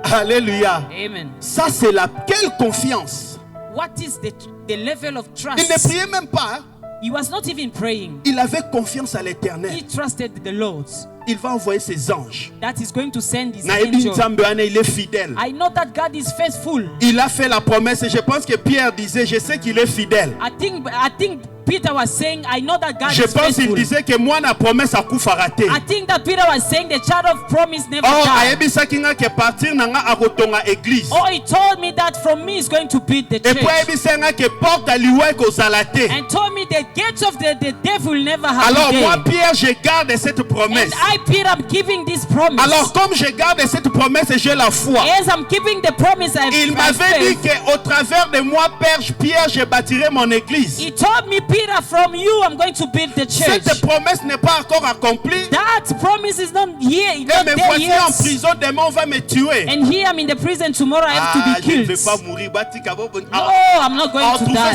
[SPEAKER 1] Alléluia.
[SPEAKER 2] Amen.
[SPEAKER 1] Ça c'est la quelle confiance.
[SPEAKER 2] What is the level of
[SPEAKER 1] Il ne
[SPEAKER 2] trust?
[SPEAKER 1] priait même pas.
[SPEAKER 2] He was not even praying.
[SPEAKER 1] Il avait confiance à
[SPEAKER 2] He
[SPEAKER 1] l'Éternel.
[SPEAKER 2] trusted the Lord
[SPEAKER 1] Il va envoyer ses anges.
[SPEAKER 2] that he's going to send his
[SPEAKER 1] Nayebi
[SPEAKER 2] angel.
[SPEAKER 1] Nzambe wana, il est fidèle.
[SPEAKER 2] I know that God is faithful.
[SPEAKER 1] Il a fait la promesse et je pense que Pierre disait, je sais qu'il est fidèle.
[SPEAKER 2] I think Peter was saying, I know that God
[SPEAKER 1] Je
[SPEAKER 2] is
[SPEAKER 1] pense qu'il
[SPEAKER 2] faithful.
[SPEAKER 1] disait que moi la promesse a kufa raté.
[SPEAKER 2] I think that Peter was saying the child of promise never
[SPEAKER 1] Oh,
[SPEAKER 2] died.
[SPEAKER 1] ayebisaki nga ke partir nanga akotonga église.
[SPEAKER 2] Oh, he told me that from me is going to build the
[SPEAKER 1] Et puis
[SPEAKER 2] church.
[SPEAKER 1] ayebisa nga ke porte aliwa kozala te.
[SPEAKER 2] And told me the gates of the devil will never have
[SPEAKER 1] Alors
[SPEAKER 2] a
[SPEAKER 1] moi
[SPEAKER 2] day.
[SPEAKER 1] Pierre, je garde cette promesse.
[SPEAKER 2] And I, Peter, I'm giving this promise.
[SPEAKER 1] Alors comme je garde cette promesse et j'ai la foi.
[SPEAKER 2] As I'm keeping the promise,
[SPEAKER 1] Il
[SPEAKER 2] I
[SPEAKER 1] m'avait dit
[SPEAKER 2] faith.
[SPEAKER 1] qu'au travers de moi, Père Pierre, je bâtirai mon église.
[SPEAKER 2] He told me, Peter, Peter, from you, I'm going to build the church.
[SPEAKER 1] Cette promesse n'est pas encore accomplie.
[SPEAKER 2] That promise is not here.
[SPEAKER 1] Et me voici en prison, demain on va me tuer.
[SPEAKER 2] And here I'm in the prison, tomorrow I have to be killed.
[SPEAKER 1] Je ne vais pas mourir.
[SPEAKER 2] No, I'm not going to die.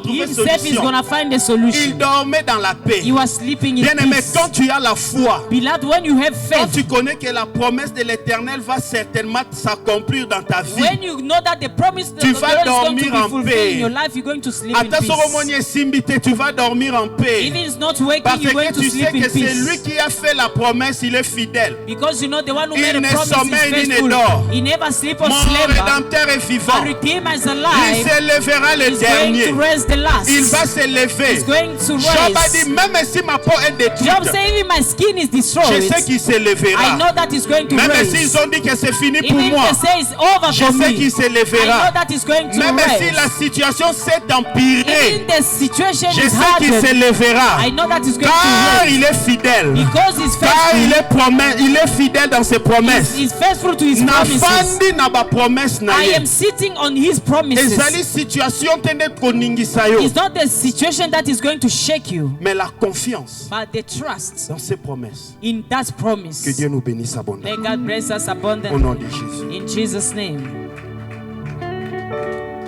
[SPEAKER 2] Himself is going to find a solution.
[SPEAKER 1] Il dormait dans la paix.
[SPEAKER 2] He was sleeping in
[SPEAKER 1] Bien-aimé,
[SPEAKER 2] peace.
[SPEAKER 1] quand tu as la foi,
[SPEAKER 2] Beloved, when you have
[SPEAKER 1] quand
[SPEAKER 2] faith,
[SPEAKER 1] tu connais que la promesse de l'Éternel va certainement s'accomplir dans ta vie,
[SPEAKER 2] when you know that the promise that
[SPEAKER 1] tu
[SPEAKER 2] the
[SPEAKER 1] vas
[SPEAKER 2] Lord is going to
[SPEAKER 1] dormir
[SPEAKER 2] be
[SPEAKER 1] en
[SPEAKER 2] fulfilled
[SPEAKER 1] paix.
[SPEAKER 2] in your life, you're going to sleep
[SPEAKER 1] à
[SPEAKER 2] in
[SPEAKER 1] ta
[SPEAKER 2] peace.
[SPEAKER 1] cérémonie simbité, tu vas dormir en paix.
[SPEAKER 2] Even if it's not waking,
[SPEAKER 1] Parce
[SPEAKER 2] you're going
[SPEAKER 1] que
[SPEAKER 2] to
[SPEAKER 1] tu
[SPEAKER 2] sleep
[SPEAKER 1] sais
[SPEAKER 2] in
[SPEAKER 1] que c'est lui
[SPEAKER 2] peace.
[SPEAKER 1] qui a fait la promesse, il est fidèle.
[SPEAKER 2] Because you know the one who
[SPEAKER 1] Il
[SPEAKER 2] made
[SPEAKER 1] ne
[SPEAKER 2] a promise
[SPEAKER 1] sommeille
[SPEAKER 2] is
[SPEAKER 1] ni ne
[SPEAKER 2] faithful.
[SPEAKER 1] dort.
[SPEAKER 2] He never sleep or
[SPEAKER 1] Mon
[SPEAKER 2] slumber.
[SPEAKER 1] Rédempteur est vivant.
[SPEAKER 2] Our Redeemer is
[SPEAKER 1] Il
[SPEAKER 2] alive.
[SPEAKER 1] s'élèvera le
[SPEAKER 2] He's going
[SPEAKER 1] dernier.
[SPEAKER 2] to raise the last.
[SPEAKER 1] Il va s'élever.
[SPEAKER 2] He's going to
[SPEAKER 1] Job a dit,
[SPEAKER 2] raise.
[SPEAKER 1] même si ma peau est détruite,
[SPEAKER 2] Job said, even my skin is
[SPEAKER 1] je
[SPEAKER 2] destroyed,
[SPEAKER 1] sais qu'il
[SPEAKER 2] I
[SPEAKER 1] s'élèvera.
[SPEAKER 2] know that he's going to
[SPEAKER 1] Même
[SPEAKER 2] raise.
[SPEAKER 1] s'ils ont dit que c'est fini pour
[SPEAKER 2] Even
[SPEAKER 1] moi,
[SPEAKER 2] if they say it's over
[SPEAKER 1] je
[SPEAKER 2] for
[SPEAKER 1] sais
[SPEAKER 2] me,
[SPEAKER 1] qu'il
[SPEAKER 2] I know
[SPEAKER 1] s'élèvera.
[SPEAKER 2] that he's going to
[SPEAKER 1] Même si
[SPEAKER 2] raise.
[SPEAKER 1] la situation s'est empirée,
[SPEAKER 2] Even the situation
[SPEAKER 1] je
[SPEAKER 2] is
[SPEAKER 1] sais qu'il
[SPEAKER 2] hardened,
[SPEAKER 1] s'élèvera.
[SPEAKER 2] I know that he's going
[SPEAKER 1] Car
[SPEAKER 2] to raise.
[SPEAKER 1] il est fidèle.
[SPEAKER 2] Because he's
[SPEAKER 1] Car
[SPEAKER 2] faithful.
[SPEAKER 1] il est fidèle dans ses promesses.
[SPEAKER 2] He's faithful to his promises.
[SPEAKER 1] Nafandi na ba promesse na
[SPEAKER 2] I
[SPEAKER 1] ye.
[SPEAKER 2] am sitting on his promises.
[SPEAKER 1] Ezali situation tende koningisa yo.
[SPEAKER 2] It's not the situation that is going to shake you,
[SPEAKER 1] Mais la confiance
[SPEAKER 2] but the trust
[SPEAKER 1] dans ses promesses.
[SPEAKER 2] in that
[SPEAKER 1] Que
[SPEAKER 2] promise.
[SPEAKER 1] Dieu nous bénisse abondamment.
[SPEAKER 2] May God bless us
[SPEAKER 1] Au
[SPEAKER 2] abundantly.
[SPEAKER 1] nom de Jésus.
[SPEAKER 2] In Jesus' name.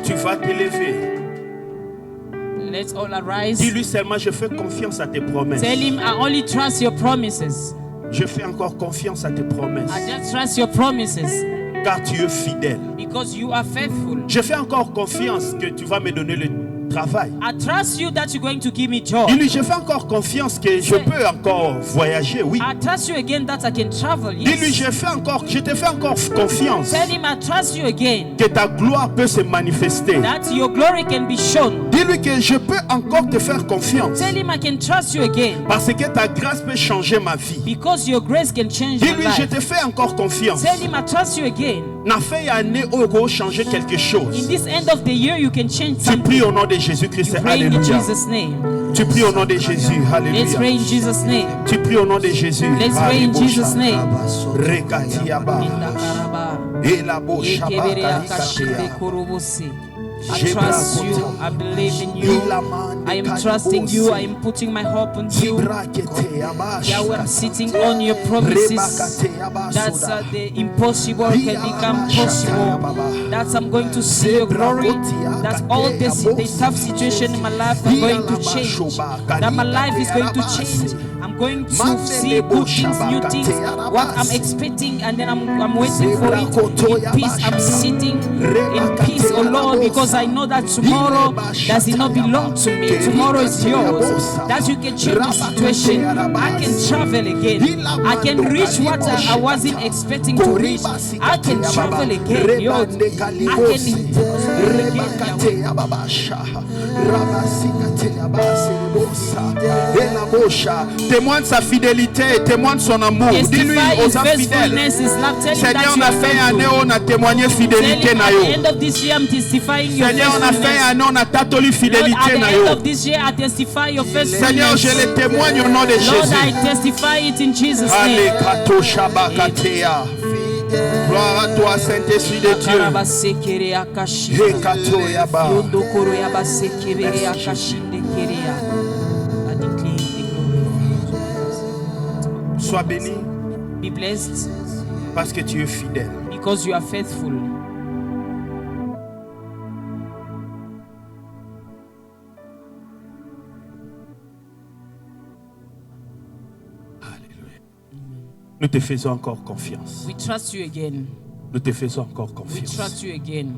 [SPEAKER 1] Tu vas t'élever.
[SPEAKER 2] Let's all arise.
[SPEAKER 1] Dis-lui seulement, je fais confiance à tes promesses.
[SPEAKER 2] Tell him, I only trust your promises.
[SPEAKER 1] Je fais encore confiance à tes promesses.
[SPEAKER 2] I just trust your promises
[SPEAKER 1] Car tu es fidèle.
[SPEAKER 2] because you are faithful.
[SPEAKER 1] Je fais encore confiance que tu vas me donner le travail.
[SPEAKER 2] I trust you that you're going to give me joy.
[SPEAKER 1] Dis-lui, je fais encore confiance que je peux encore voyager, oui.
[SPEAKER 2] I trust you again that I can travel.
[SPEAKER 1] Dis-lui,
[SPEAKER 2] Yes.
[SPEAKER 1] je te fais encore confiance
[SPEAKER 2] Tell him, I trust you again
[SPEAKER 1] que ta gloire peut se manifester.
[SPEAKER 2] that your glory can be shown.
[SPEAKER 1] Dis-lui que je peux encore te faire confiance
[SPEAKER 2] Tell him, I can trust you again
[SPEAKER 1] parce que ta grâce peut changer ma vie.
[SPEAKER 2] because your grace can change your
[SPEAKER 1] Dis-lui, je
[SPEAKER 2] life.
[SPEAKER 1] te fais encore confiance.
[SPEAKER 2] Tell him, I trust you again.
[SPEAKER 1] Na fait année où il faut changer quelque
[SPEAKER 2] In
[SPEAKER 1] chose.
[SPEAKER 2] this end of the year, you can change
[SPEAKER 1] Tu
[SPEAKER 2] something.
[SPEAKER 1] pries au nom de Jésus-Christ.
[SPEAKER 2] Pray in
[SPEAKER 1] Alléluia.
[SPEAKER 2] Jesus' name.
[SPEAKER 1] Tu pries au nom de Jésus.
[SPEAKER 2] Let's
[SPEAKER 1] Alléluia.
[SPEAKER 2] pray in Jesus' name.
[SPEAKER 1] Tu pries au nom de Jésus.
[SPEAKER 2] Let's pray in Jesus' name.
[SPEAKER 1] Rekatiaba. Elabo
[SPEAKER 2] Yekeberea
[SPEAKER 1] shabaka
[SPEAKER 2] kashinde
[SPEAKER 1] likatea.
[SPEAKER 2] kurubusi. I trust you. I believe in you. I am trusting you. I am putting my hope on you. Yahweh, I'm sitting on your promises. That's the impossible can become possible. That's I'm going to see your glory. That's all the tough situation in my life are going to change. That my life is going to change. I'm going to see good things, new things, what I'm expecting, and then I'm waiting for it in peace. I'm sitting in peace, oh Lord, because I know that tomorrow does not belong to me. Tomorrow is yours. That you can change the situation. I can travel again. I can reach what I wasn't expecting to reach. I can travel again, Lord. I
[SPEAKER 1] Témoigne sa fidélité, témoigne son amour. Dis-lui aux infidèles, Seigneur, on a fait un année, on a témoigné fidélité na yo. Seigneur, on a fait un année, on a tatoli fidélité na yo. Seigneur, je le témoigne au nom de Jésus.
[SPEAKER 2] Lord, I testify it in Jesus' name.
[SPEAKER 1] Allez, kato shabakatea. Gloire à toi, Saint-Esprit de Dieu. Hekato yaba. Sois béni
[SPEAKER 2] Be blessed
[SPEAKER 1] parce que tu es fidèle.
[SPEAKER 2] because you are faithful.
[SPEAKER 1] Alléluia. Nous te faisons encore confiance.
[SPEAKER 2] We trust you again.
[SPEAKER 1] Nous te faisons encore
[SPEAKER 2] We
[SPEAKER 1] confiance.
[SPEAKER 2] trust you again.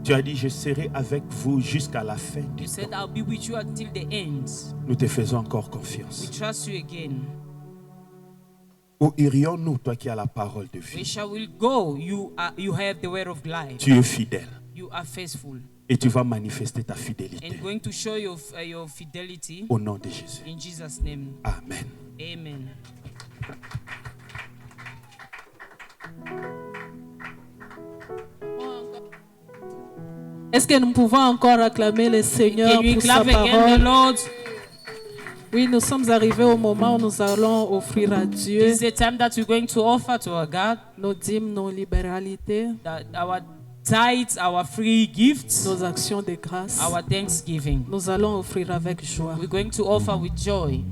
[SPEAKER 1] Tu as dit, je serai avec vous jusqu'à la fin du
[SPEAKER 2] You said,
[SPEAKER 1] temps.
[SPEAKER 2] I'll be with you until the end.
[SPEAKER 1] Nous te faisons encore
[SPEAKER 2] We
[SPEAKER 1] confiance.
[SPEAKER 2] trust you again.
[SPEAKER 1] Où irions-nous, toi qui as la parole de
[SPEAKER 2] Where
[SPEAKER 1] vie?
[SPEAKER 2] shall we go? You have the word of life.
[SPEAKER 1] Tu es fidèle
[SPEAKER 2] You are faithful
[SPEAKER 1] et tu vas manifester ta fidélité.
[SPEAKER 2] and going to show your fidelity
[SPEAKER 1] Au nom de Jésus.
[SPEAKER 2] in Jesus' name.
[SPEAKER 1] Amen.
[SPEAKER 2] Amen.
[SPEAKER 3] Est-ce que nous pouvons encore acclamer le Seigneur
[SPEAKER 2] Can we
[SPEAKER 3] pour sa
[SPEAKER 2] clap again the
[SPEAKER 3] parole?
[SPEAKER 2] Lord?
[SPEAKER 3] Oui, nous sommes arrivés au moment où nous allons offrir à
[SPEAKER 2] This
[SPEAKER 3] Dieu
[SPEAKER 2] is the time that we're going to offer to our God
[SPEAKER 3] nos dîmes, nos libéralités.
[SPEAKER 2] our tithes, our free gifts,
[SPEAKER 3] nos actions de grâce,
[SPEAKER 2] our thanksgiving.
[SPEAKER 3] nous allons offrir avec joie.
[SPEAKER 2] We're going to offer with joy.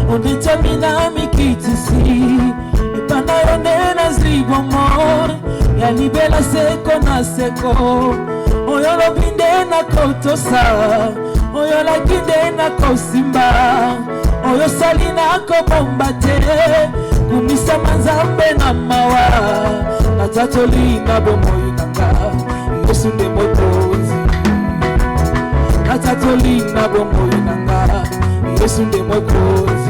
[SPEAKER 4] Onditamina mikitisi ipana yonena zligomor ya libela seko na seko oyolo binde na kotosa oyola kinde na kosimba oyo salina ko bombate kumisa manzambe na mawa na tatoli na bomoyi nanga Yesu nde motozi na tatoli na bomoyi nanga Yesu nde motozi.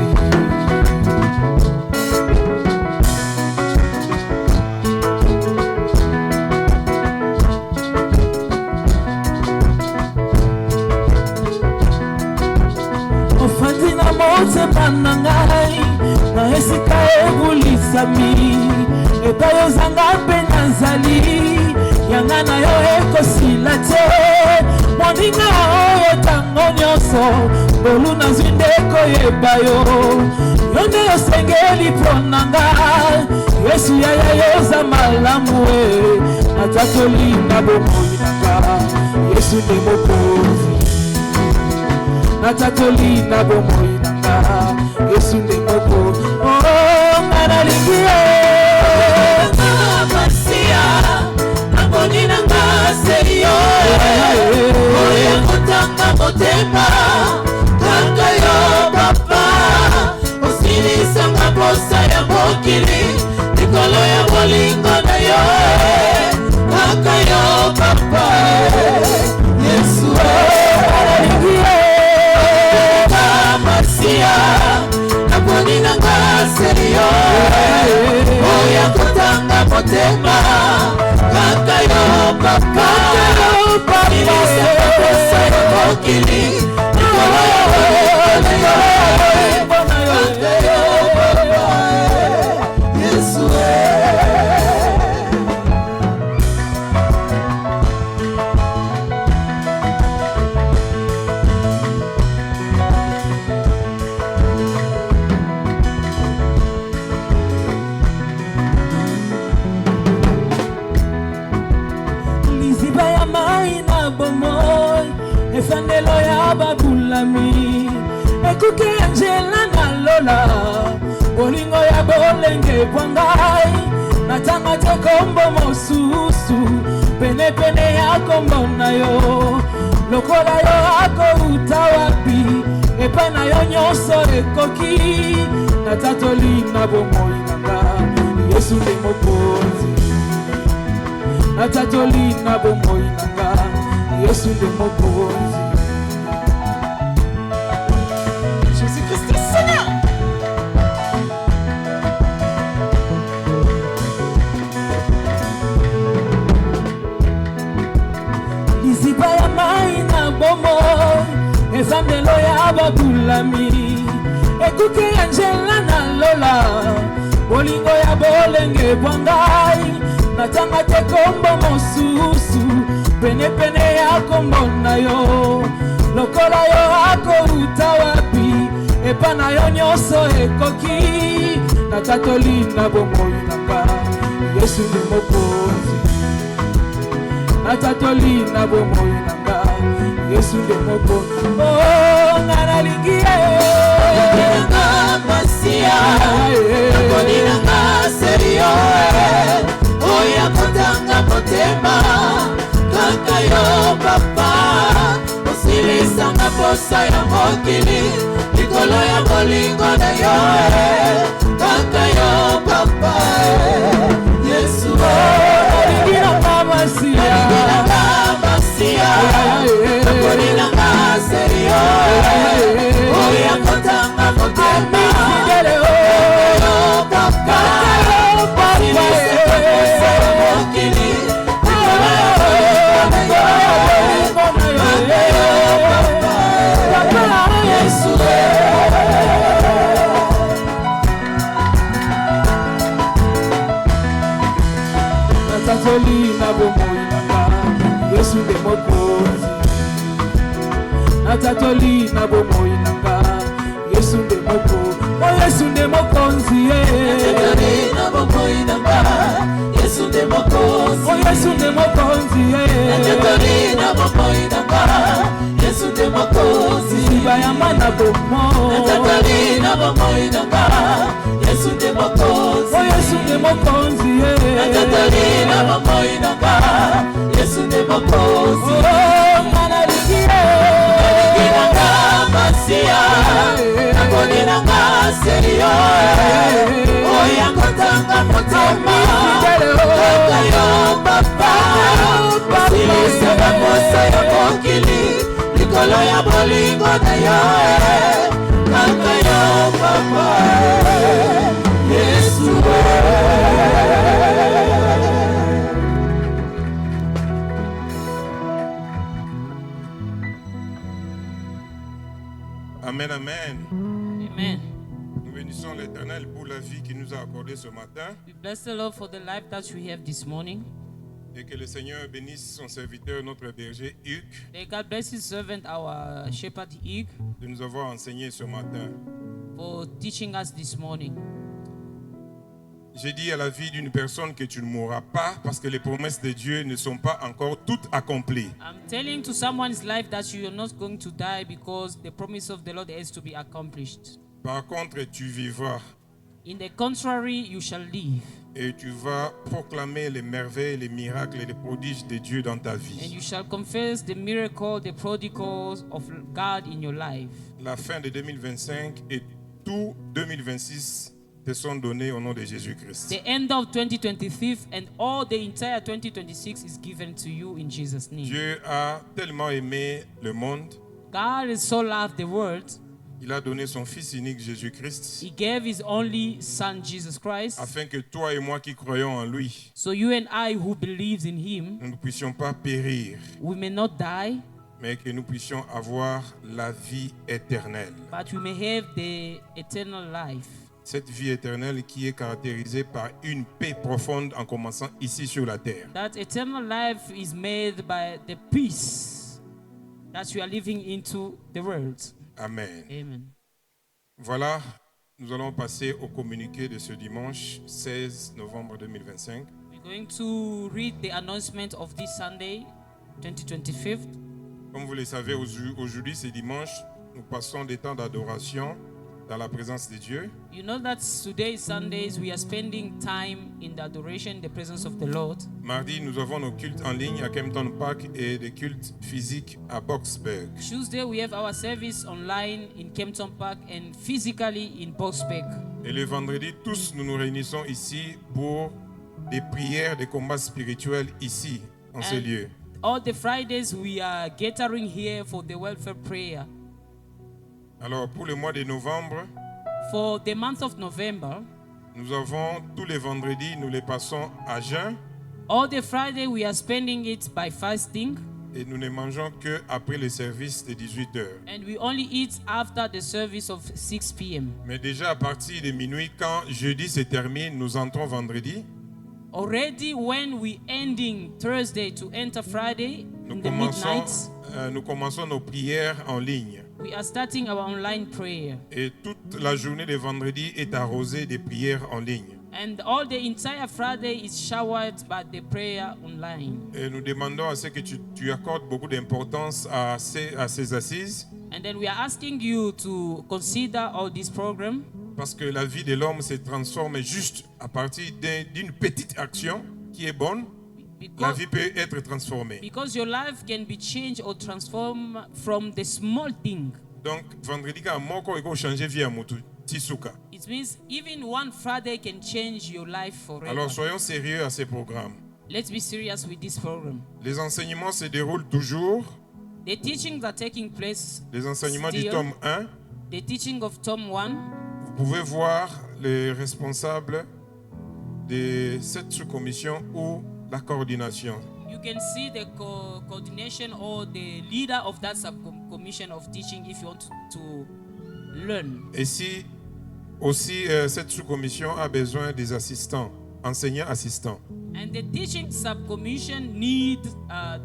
[SPEAKER 4] Ofantina mote panangai na esika ebulisami epayo zanga pena zali yanga na yo ekosila te moninga oyo tango nyonso bolu na zwindeko yebayo yonde yosengeli ponanga Yesu yaya yoza malamu atatoli na bomoyi nanga Yesu nde mokozi natatoli na bomoyi nanga Yesu nde mokozi ngana lingie masia nangoni nanga seyo oya kotanga motema kaka yo papa osilisanga posa ya mokili likolo ya bolingo na yo kaka yo papa Yesu masia nangoni nanga seyo oya kotanga motema kaka yo papa osilisanga posa ya mokili likolo ya bolingo na yo kaka yo papa Yesu efandelo ya babulami ekuke Angela na Lola bolingo ya bolenge bwangai natanga te kombo mosusu pene pene ya kombo na yo lokola yo akouta wapi epa na yo nyonso ekoki natatoli na bomoyi nanga Yesu nde mokonzi natatoli na bomoyi nanga Yesu nde mokonzi Jésus-Christ est Seigneur. Liziba ya mai na bomo ezandelo ya babulami ekuke Angela na Lola bolingo ya bolenge bwangai natanga te kombo mosusu pene pene ya kombo na yo lokola yo akouta wapi epa na yo nyonso ekoki natatoli na bomoyi nanga Yesu nde mokonzi natatoli na bomoyi nanga Yesu nde mokonzi ngana lingi nanga masia nangoni nanga serio oya kotanga motema kaka yo papa osilisanga posa ya mokili likolo ya bolingo na yo kaka yo papa Yesu nalingilanga masia nakolinanga serio oya kotanga motema kaka yo papa osilisanga posa natatoli na bomoi nanga Yesu nde mokonzi natatoli na bomoi nanga Yesu nde mokonzi oh Yesu nde mokonzi natatoli na bomoi nanga Yesu nde mokonzi oh Yesu nde mokonzi natatoli na bomoi nanga Yesu nde mokonzi sibayamba na bomo natatoli na bomoi nanga Yesu nde mokonzi oh Yesu nde mokonzi natatoli na bomoi nanga Yesu nde mokonzi oh mana ligie nanga masia nakoni nanga serio oh yakotanga motema kaka yo papa basilisa bamosa ya mokili likolo ya bolingo na yo kaka yo papa Yesu
[SPEAKER 5] Amen, amen.
[SPEAKER 2] Amen.
[SPEAKER 5] Nous bénissons l'Éternel pour la vie qu'il nous a accordée ce matin.
[SPEAKER 2] We bless the Lord for the life that we have this morning.
[SPEAKER 5] Et que le Seigneur bénisse son serviteur, notre berger Hugues,
[SPEAKER 2] May God bless his servant, our shepherd Hugues,
[SPEAKER 5] de nous avoir enseigné ce matin.
[SPEAKER 2] for teaching us this morning.
[SPEAKER 5] J'ai dit à la vie d'une personne que tu ne mourras pas parce que les promesses de Dieu ne sont pas encore toutes accomplies.
[SPEAKER 2] I'm telling to someone's life that you are not going to die because the promise of the Lord has to be accomplished.
[SPEAKER 5] Par contre, tu vivras
[SPEAKER 2] In the contrary, you shall live,
[SPEAKER 5] et tu vas proclamer les merveilles, les miracles et les prodiges de Dieu dans ta
[SPEAKER 2] and
[SPEAKER 5] vie.
[SPEAKER 2] you shall confess the miracle, the prodigals of God in your life.
[SPEAKER 5] La fin de 2025 et tout 2026 te sont donnés au nom de Jésus-Christ.
[SPEAKER 2] The end of 2025 and all the entire 2026 is given to you in Jesus' name.
[SPEAKER 5] Dieu a tellement aimé le monde,
[SPEAKER 2] God has so loved the world,
[SPEAKER 5] il a donné son Fils unique Jésus-Christ,
[SPEAKER 2] He gave His only Son, Jesus Christ,
[SPEAKER 5] afin que toi et moi qui croyons en lui,
[SPEAKER 2] so you and I who believes in Him,
[SPEAKER 5] nous ne puissions pas périr,
[SPEAKER 2] we may not die,
[SPEAKER 5] mais que nous puissions avoir la vie éternelle.
[SPEAKER 2] but we may have the eternal life.
[SPEAKER 5] Cette vie éternelle qui est caractérisée par une paix profonde en commençant ici sur la terre.
[SPEAKER 2] That eternal life is made by the peace that you are living into the world.
[SPEAKER 5] Amen.
[SPEAKER 2] Amen.
[SPEAKER 5] Voilà, nous allons passer au communiqué de ce dimanche 16 novembre 2025.
[SPEAKER 2] We're going to read the announcement of this Sunday, 2025.
[SPEAKER 5] Comme vous le savez, aujourd'hui c'est dimanche, nous passons des temps d'adoration dans la présence de Dieu.
[SPEAKER 2] You know that today, Sundays, we are spending time in the adoration, in the presence of the Lord.
[SPEAKER 5] Mardi, nous avons nos cultes en ligne à Kempton Park et des cultes physiques à Boxburg.
[SPEAKER 2] Tuesday, we have our service online in Kempton Park and physically in Boxbeck.
[SPEAKER 5] Et le vendredi, tous nous nous réunissons ici pour des prières, des combats spirituels ici, en ce lieu.
[SPEAKER 2] All the Fridays, we are gathering here for the welfare prayer.
[SPEAKER 5] Alors, pour le mois de novembre,
[SPEAKER 2] For the month of November,
[SPEAKER 5] nous avons tous les vendredis, nous les passons à jeun
[SPEAKER 2] all the Friday, we are spending it by fasting.
[SPEAKER 5] et nous ne mangeons que après le service de 18h.
[SPEAKER 2] And we only eat after the service of 6 p.m.
[SPEAKER 5] Mais déjà à partir de minuit, quand jeudi se termine, nous entrons vendredi.
[SPEAKER 2] Already when we ending Thursday to enter Friday in the midnight,
[SPEAKER 5] Nous commençons nos prières en ligne.
[SPEAKER 2] we are starting our online prayer.
[SPEAKER 5] Et toute la journée de vendredi est arrosée des prières en ligne.
[SPEAKER 2] And all the entire Friday is showered by the prayer online.
[SPEAKER 5] Et nous demandons à ce que tu accordes beaucoup d'importance à ces assises.
[SPEAKER 2] And then we are asking you to consider all this program,
[SPEAKER 5] Parce que la vie de l'homme se transforme juste à partir d'une petite action qui est bonne. La vie peut être transformée.
[SPEAKER 2] because your life can be changed or transformed from the small thing.
[SPEAKER 5] Donc, vendredi, quand moko eko changer vie à mutu, tisuka.
[SPEAKER 2] It means even one Friday can change your life forever.
[SPEAKER 5] Alors, soyons sérieux à ces programmes.
[SPEAKER 2] Let's be serious with this program.
[SPEAKER 5] Les enseignements se déroulent toujours.
[SPEAKER 2] The teachings are taking place.
[SPEAKER 5] Les enseignements du
[SPEAKER 2] Still.
[SPEAKER 5] tome 1.
[SPEAKER 2] The teaching of Tom 1.
[SPEAKER 5] Vous pouvez voir les responsables de cette sous-commission ou la coordination.
[SPEAKER 2] You can see the coordination or the leader of that subcommission of teaching if you want to learn.
[SPEAKER 5] Et si aussi cette sous-commission a besoin des assistants, enseignants assistants.
[SPEAKER 2] And the teaching subcommission need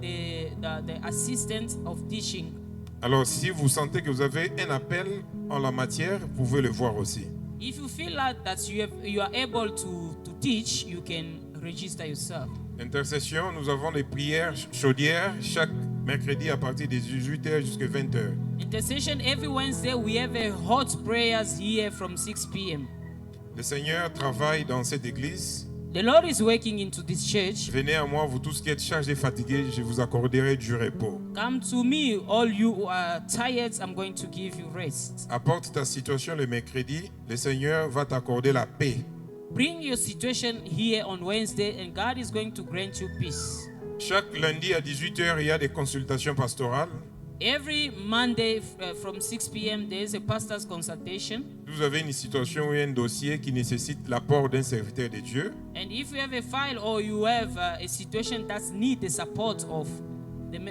[SPEAKER 2] the assistance of teaching.
[SPEAKER 5] Alors, si vous sentez que vous avez un appel en la matière, vous pouvez le voir aussi.
[SPEAKER 2] If you feel that you are able to teach, you can register yourself.
[SPEAKER 5] Intercession, nous avons les prières chaudières chaque mercredi à partir des 18h jusqu'à 20h.
[SPEAKER 2] Intercession, every Wednesday we have a hot prayers here from 6 p.m.
[SPEAKER 5] Le Seigneur travaille dans cette église.
[SPEAKER 2] The Lord is working into this church.
[SPEAKER 5] Venez à moi, vous tous qui êtes chargés et fatigués, je vous accorderai du repos.
[SPEAKER 2] Come to me, all you who are tired, I'm going to give you rest.
[SPEAKER 5] Apporte ta situation le mercredi, le Seigneur va t'accorder la paix.
[SPEAKER 2] Bring your situation here on Wednesday and God is going to grant you peace.
[SPEAKER 5] Chaque lundi à 18h, il y a des consultations pastorales.
[SPEAKER 2] Every Monday from 6 p.m. there is a pastor's consultation.
[SPEAKER 5] Vous avez une situation ou un dossier qui nécessite l'apport d'un serviteur de Dieu.
[SPEAKER 2] And if you have a file or you have a situation that needs the support of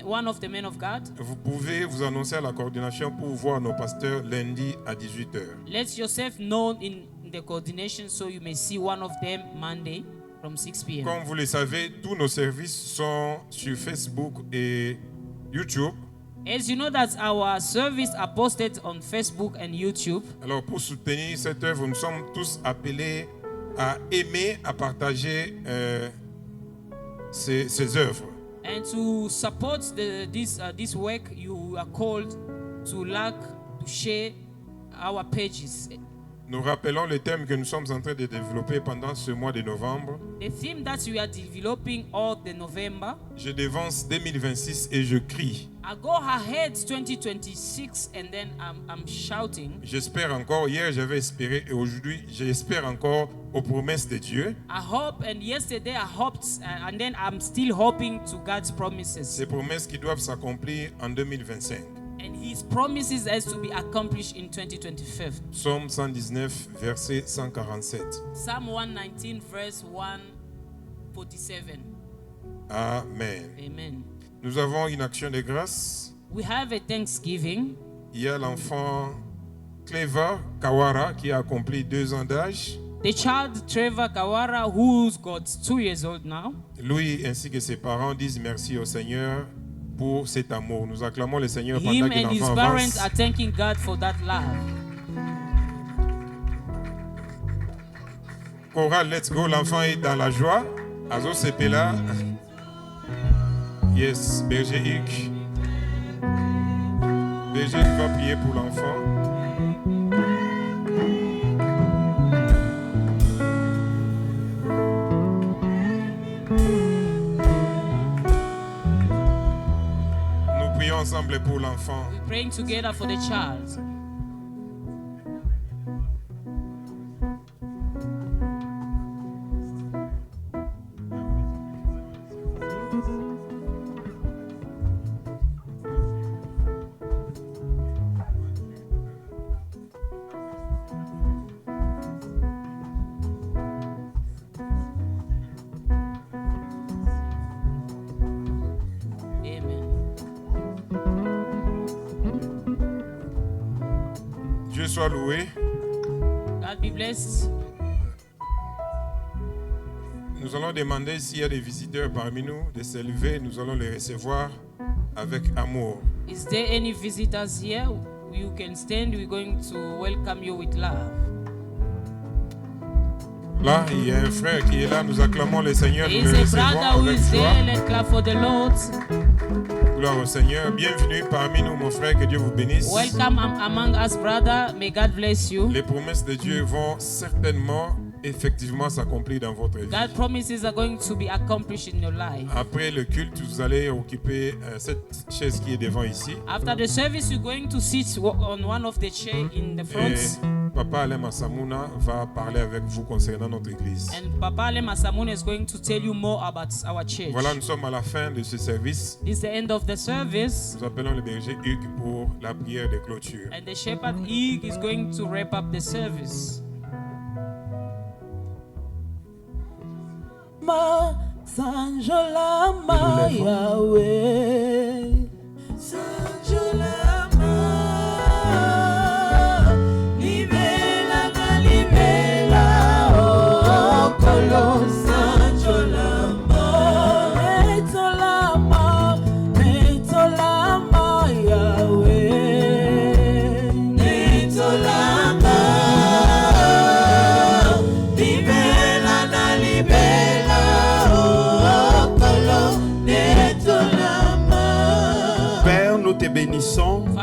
[SPEAKER 2] one of the men of God,
[SPEAKER 5] Vous pouvez vous annoncer à la coordination pour voir nos pasteurs lundi à 18h.
[SPEAKER 2] let yourself know in the coordination so you may see one of them Monday from 6 p.m.
[SPEAKER 5] Comme vous le savez, tous nos services sont sur Facebook et YouTube.
[SPEAKER 2] As you know that our service are posted on Facebook and YouTube.
[SPEAKER 5] Alors pour soutenir cette œuvre, nous sommes tous appelés à aimer, à partager ces œuvres.
[SPEAKER 2] And to support this work, you are called to like, to share our pages.
[SPEAKER 5] Nous rappelons le thème que nous sommes en train de développer pendant ce mois de novembre.
[SPEAKER 2] The theme that we are developing all the November.
[SPEAKER 5] Je dévance 2026 et je crie.
[SPEAKER 2] I go ahead 2026 and then I'm shouting.
[SPEAKER 5] J'espère encore, hier j'avais espéré et aujourd'hui j'espère encore aux promesses de Dieu.
[SPEAKER 2] I hope, and yesterday I hoped, and then I'm still hoping to God's promises.
[SPEAKER 5] Ces promesses qui doivent s'accomplir en 2025.
[SPEAKER 2] And His promises has to be accomplished in 2025.
[SPEAKER 5] Psaume 119, verset 147.
[SPEAKER 2] Psalm 119, verse 147.
[SPEAKER 5] Amen.
[SPEAKER 2] Amen.
[SPEAKER 5] Nous avons une action de grâce.
[SPEAKER 2] We have a Thanksgiving.
[SPEAKER 5] Il y a l'enfant Clever Kawara qui a accompli 2 ans d'âge.
[SPEAKER 2] The child Trevor Kawara, who's got 2 years old now.
[SPEAKER 5] Lui ainsi que ses parents disent merci au Seigneur pour cet amour. Nous acclamons le Seigneur pendant
[SPEAKER 2] Him
[SPEAKER 5] que
[SPEAKER 2] and his
[SPEAKER 5] l'enfant
[SPEAKER 2] parents
[SPEAKER 5] avance.
[SPEAKER 2] are thanking God for that love.
[SPEAKER 5] Chorale, let's go. L'enfant est dans la joie. Azo Sepela. Yes, Berger Hugues. Berger qui va prier pour l'enfant. Nous prions ensemble pour l'enfant.
[SPEAKER 2] We're praying together for the child.
[SPEAKER 5] Dieu soit loué.
[SPEAKER 2] God be blessed.
[SPEAKER 5] Nous allons demander s'il y a des visiteurs parmi nous de se lever. Nous allons les recevoir avec amour.
[SPEAKER 2] Is there any visitors here? You can stand. We're going to welcome you with love.
[SPEAKER 5] Là, il y a un frère qui est là. Nous acclamons le Seigneur. Nous
[SPEAKER 2] There
[SPEAKER 5] le
[SPEAKER 2] is a
[SPEAKER 5] recevons
[SPEAKER 2] brother who
[SPEAKER 5] avec
[SPEAKER 2] is
[SPEAKER 5] joie.
[SPEAKER 2] there. Let's clap for the Lord.
[SPEAKER 5] Gloire au Seigneur. Bienvenue parmi nous, mon frère. Que Dieu vous bénisse.
[SPEAKER 2] Welcome among us, brother. May God bless you.
[SPEAKER 5] Les promesses de Dieu vont certainement, effectivement, s'accomplir dans votre vie.
[SPEAKER 2] God's promises are going to be accomplished in your life.
[SPEAKER 5] Après le culte, vous allez occuper cette chaise qui est devant ici.
[SPEAKER 2] After the service, you're going to sit on one of the chairs in the
[SPEAKER 5] Et
[SPEAKER 2] front.
[SPEAKER 5] Papa Alem Asamouna va parler avec vous concernant notre église.
[SPEAKER 2] And Papa Ale Masamune is going to tell you more about our church.
[SPEAKER 5] Voilà, nous sommes à la fin de ce service.
[SPEAKER 2] This is the end of the service.
[SPEAKER 5] Nous appelons le berger Hugues pour la prière de clôture.
[SPEAKER 2] And the shepherd Ig is going to wrap up the service.
[SPEAKER 4] Ma Sanjolama Yahweh, Sanjolama, libela na libela, oh Kolos.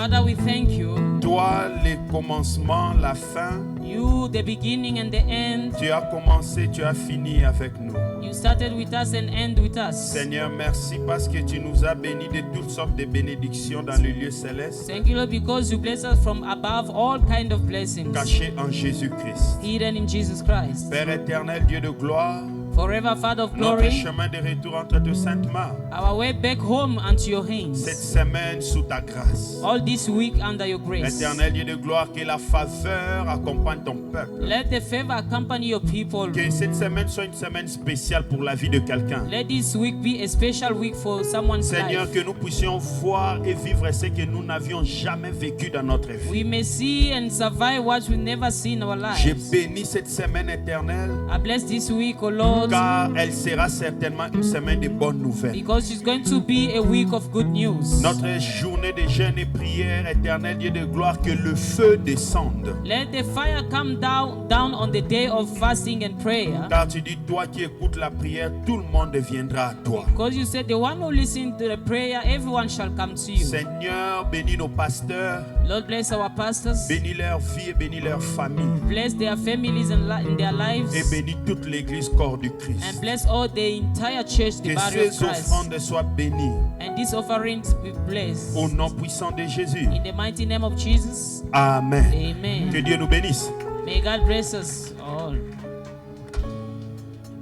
[SPEAKER 2] Father, we thank you.
[SPEAKER 1] Toi, le commencement, la fin.
[SPEAKER 2] You, the beginning and the end.
[SPEAKER 1] Tu as commencé, tu as fini avec nous.
[SPEAKER 2] You started with us and end with us.
[SPEAKER 1] Seigneur, merci parce que tu nous as bénis de toutes sortes de bénédictions dans le lieu céleste.
[SPEAKER 2] Thank you, Lord, because you bless us from above all kind of blessings.
[SPEAKER 1] Cachés en Jésus-Christ.
[SPEAKER 2] Hidden in Jesus Christ.
[SPEAKER 1] Père éternel, Dieu de gloire.
[SPEAKER 2] Forever, Father of
[SPEAKER 1] Notre
[SPEAKER 2] glory.
[SPEAKER 1] chemin de retour entre tes saintes mains.
[SPEAKER 2] Our way back home unto your hands.
[SPEAKER 1] Cette semaine sous ta grâce.
[SPEAKER 2] All this week under your grace.
[SPEAKER 1] Éternel Dieu de gloire, que la faveur accompagne ton peuple.
[SPEAKER 2] Let the favor accompany your people.
[SPEAKER 1] Que cette semaine soit une semaine spéciale pour la vie de quelqu'un.
[SPEAKER 2] Let this week be a special week for someone's
[SPEAKER 1] Seigneur,
[SPEAKER 2] life.
[SPEAKER 1] que nous puissions voir et vivre ce que nous n'avions jamais vécu dans notre vie.
[SPEAKER 2] We may see and survive what we never see in our
[SPEAKER 1] J'ai
[SPEAKER 2] lives.
[SPEAKER 1] béni cette semaine éternelle.
[SPEAKER 2] I bless this week, O Lord,
[SPEAKER 1] Car elle sera certainement une semaine de bonnes nouvelles.
[SPEAKER 2] because it's going to be a week of good news.
[SPEAKER 1] Notre journée de jeûne et prière, éternel Dieu de gloire, que le feu descende.
[SPEAKER 2] Let the fire come down on the day of fasting and prayer.
[SPEAKER 1] Car tu dis, toi qui écoutes la prière, tout le monde viendra à toi.
[SPEAKER 2] Because you said the one who listens to the prayer, everyone shall come to you.
[SPEAKER 1] Seigneur, bénis nos pasteurs,
[SPEAKER 2] Lord, bless our pastors.
[SPEAKER 1] bénis leur vie et bénis leur famille.
[SPEAKER 2] Bless their families and in their lives.
[SPEAKER 1] Et bénis toute l'église corps du Christ.
[SPEAKER 2] And bless all the entire church, the
[SPEAKER 1] Que
[SPEAKER 2] body of
[SPEAKER 1] ces
[SPEAKER 2] Christ.
[SPEAKER 1] offrandes soient bénies.
[SPEAKER 2] And these offerings be blessed.
[SPEAKER 1] Au nom puissant de Jésus.
[SPEAKER 2] In the mighty name of Jesus.
[SPEAKER 1] Amen.
[SPEAKER 2] Amen.
[SPEAKER 1] Que Dieu nous bénisse.
[SPEAKER 2] May God bless us all.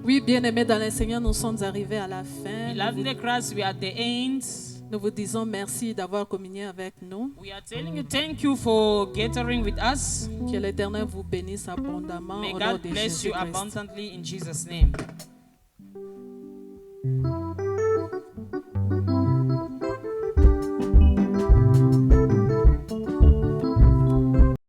[SPEAKER 3] Oui, bien-aimés dans le Seigneur, nous sommes arrivés à la fin.
[SPEAKER 2] Beloved in the Christ, we are at the end.
[SPEAKER 3] Nous vous disons merci d'avoir communié avec nous.
[SPEAKER 2] We are telling you thank you for gathering with us.
[SPEAKER 3] Que l'Éternel vous bénisse abondamment
[SPEAKER 2] May
[SPEAKER 3] au nom
[SPEAKER 2] God
[SPEAKER 3] de
[SPEAKER 2] bless you
[SPEAKER 3] Jésus-Christ.
[SPEAKER 2] abundantly in Jesus' name.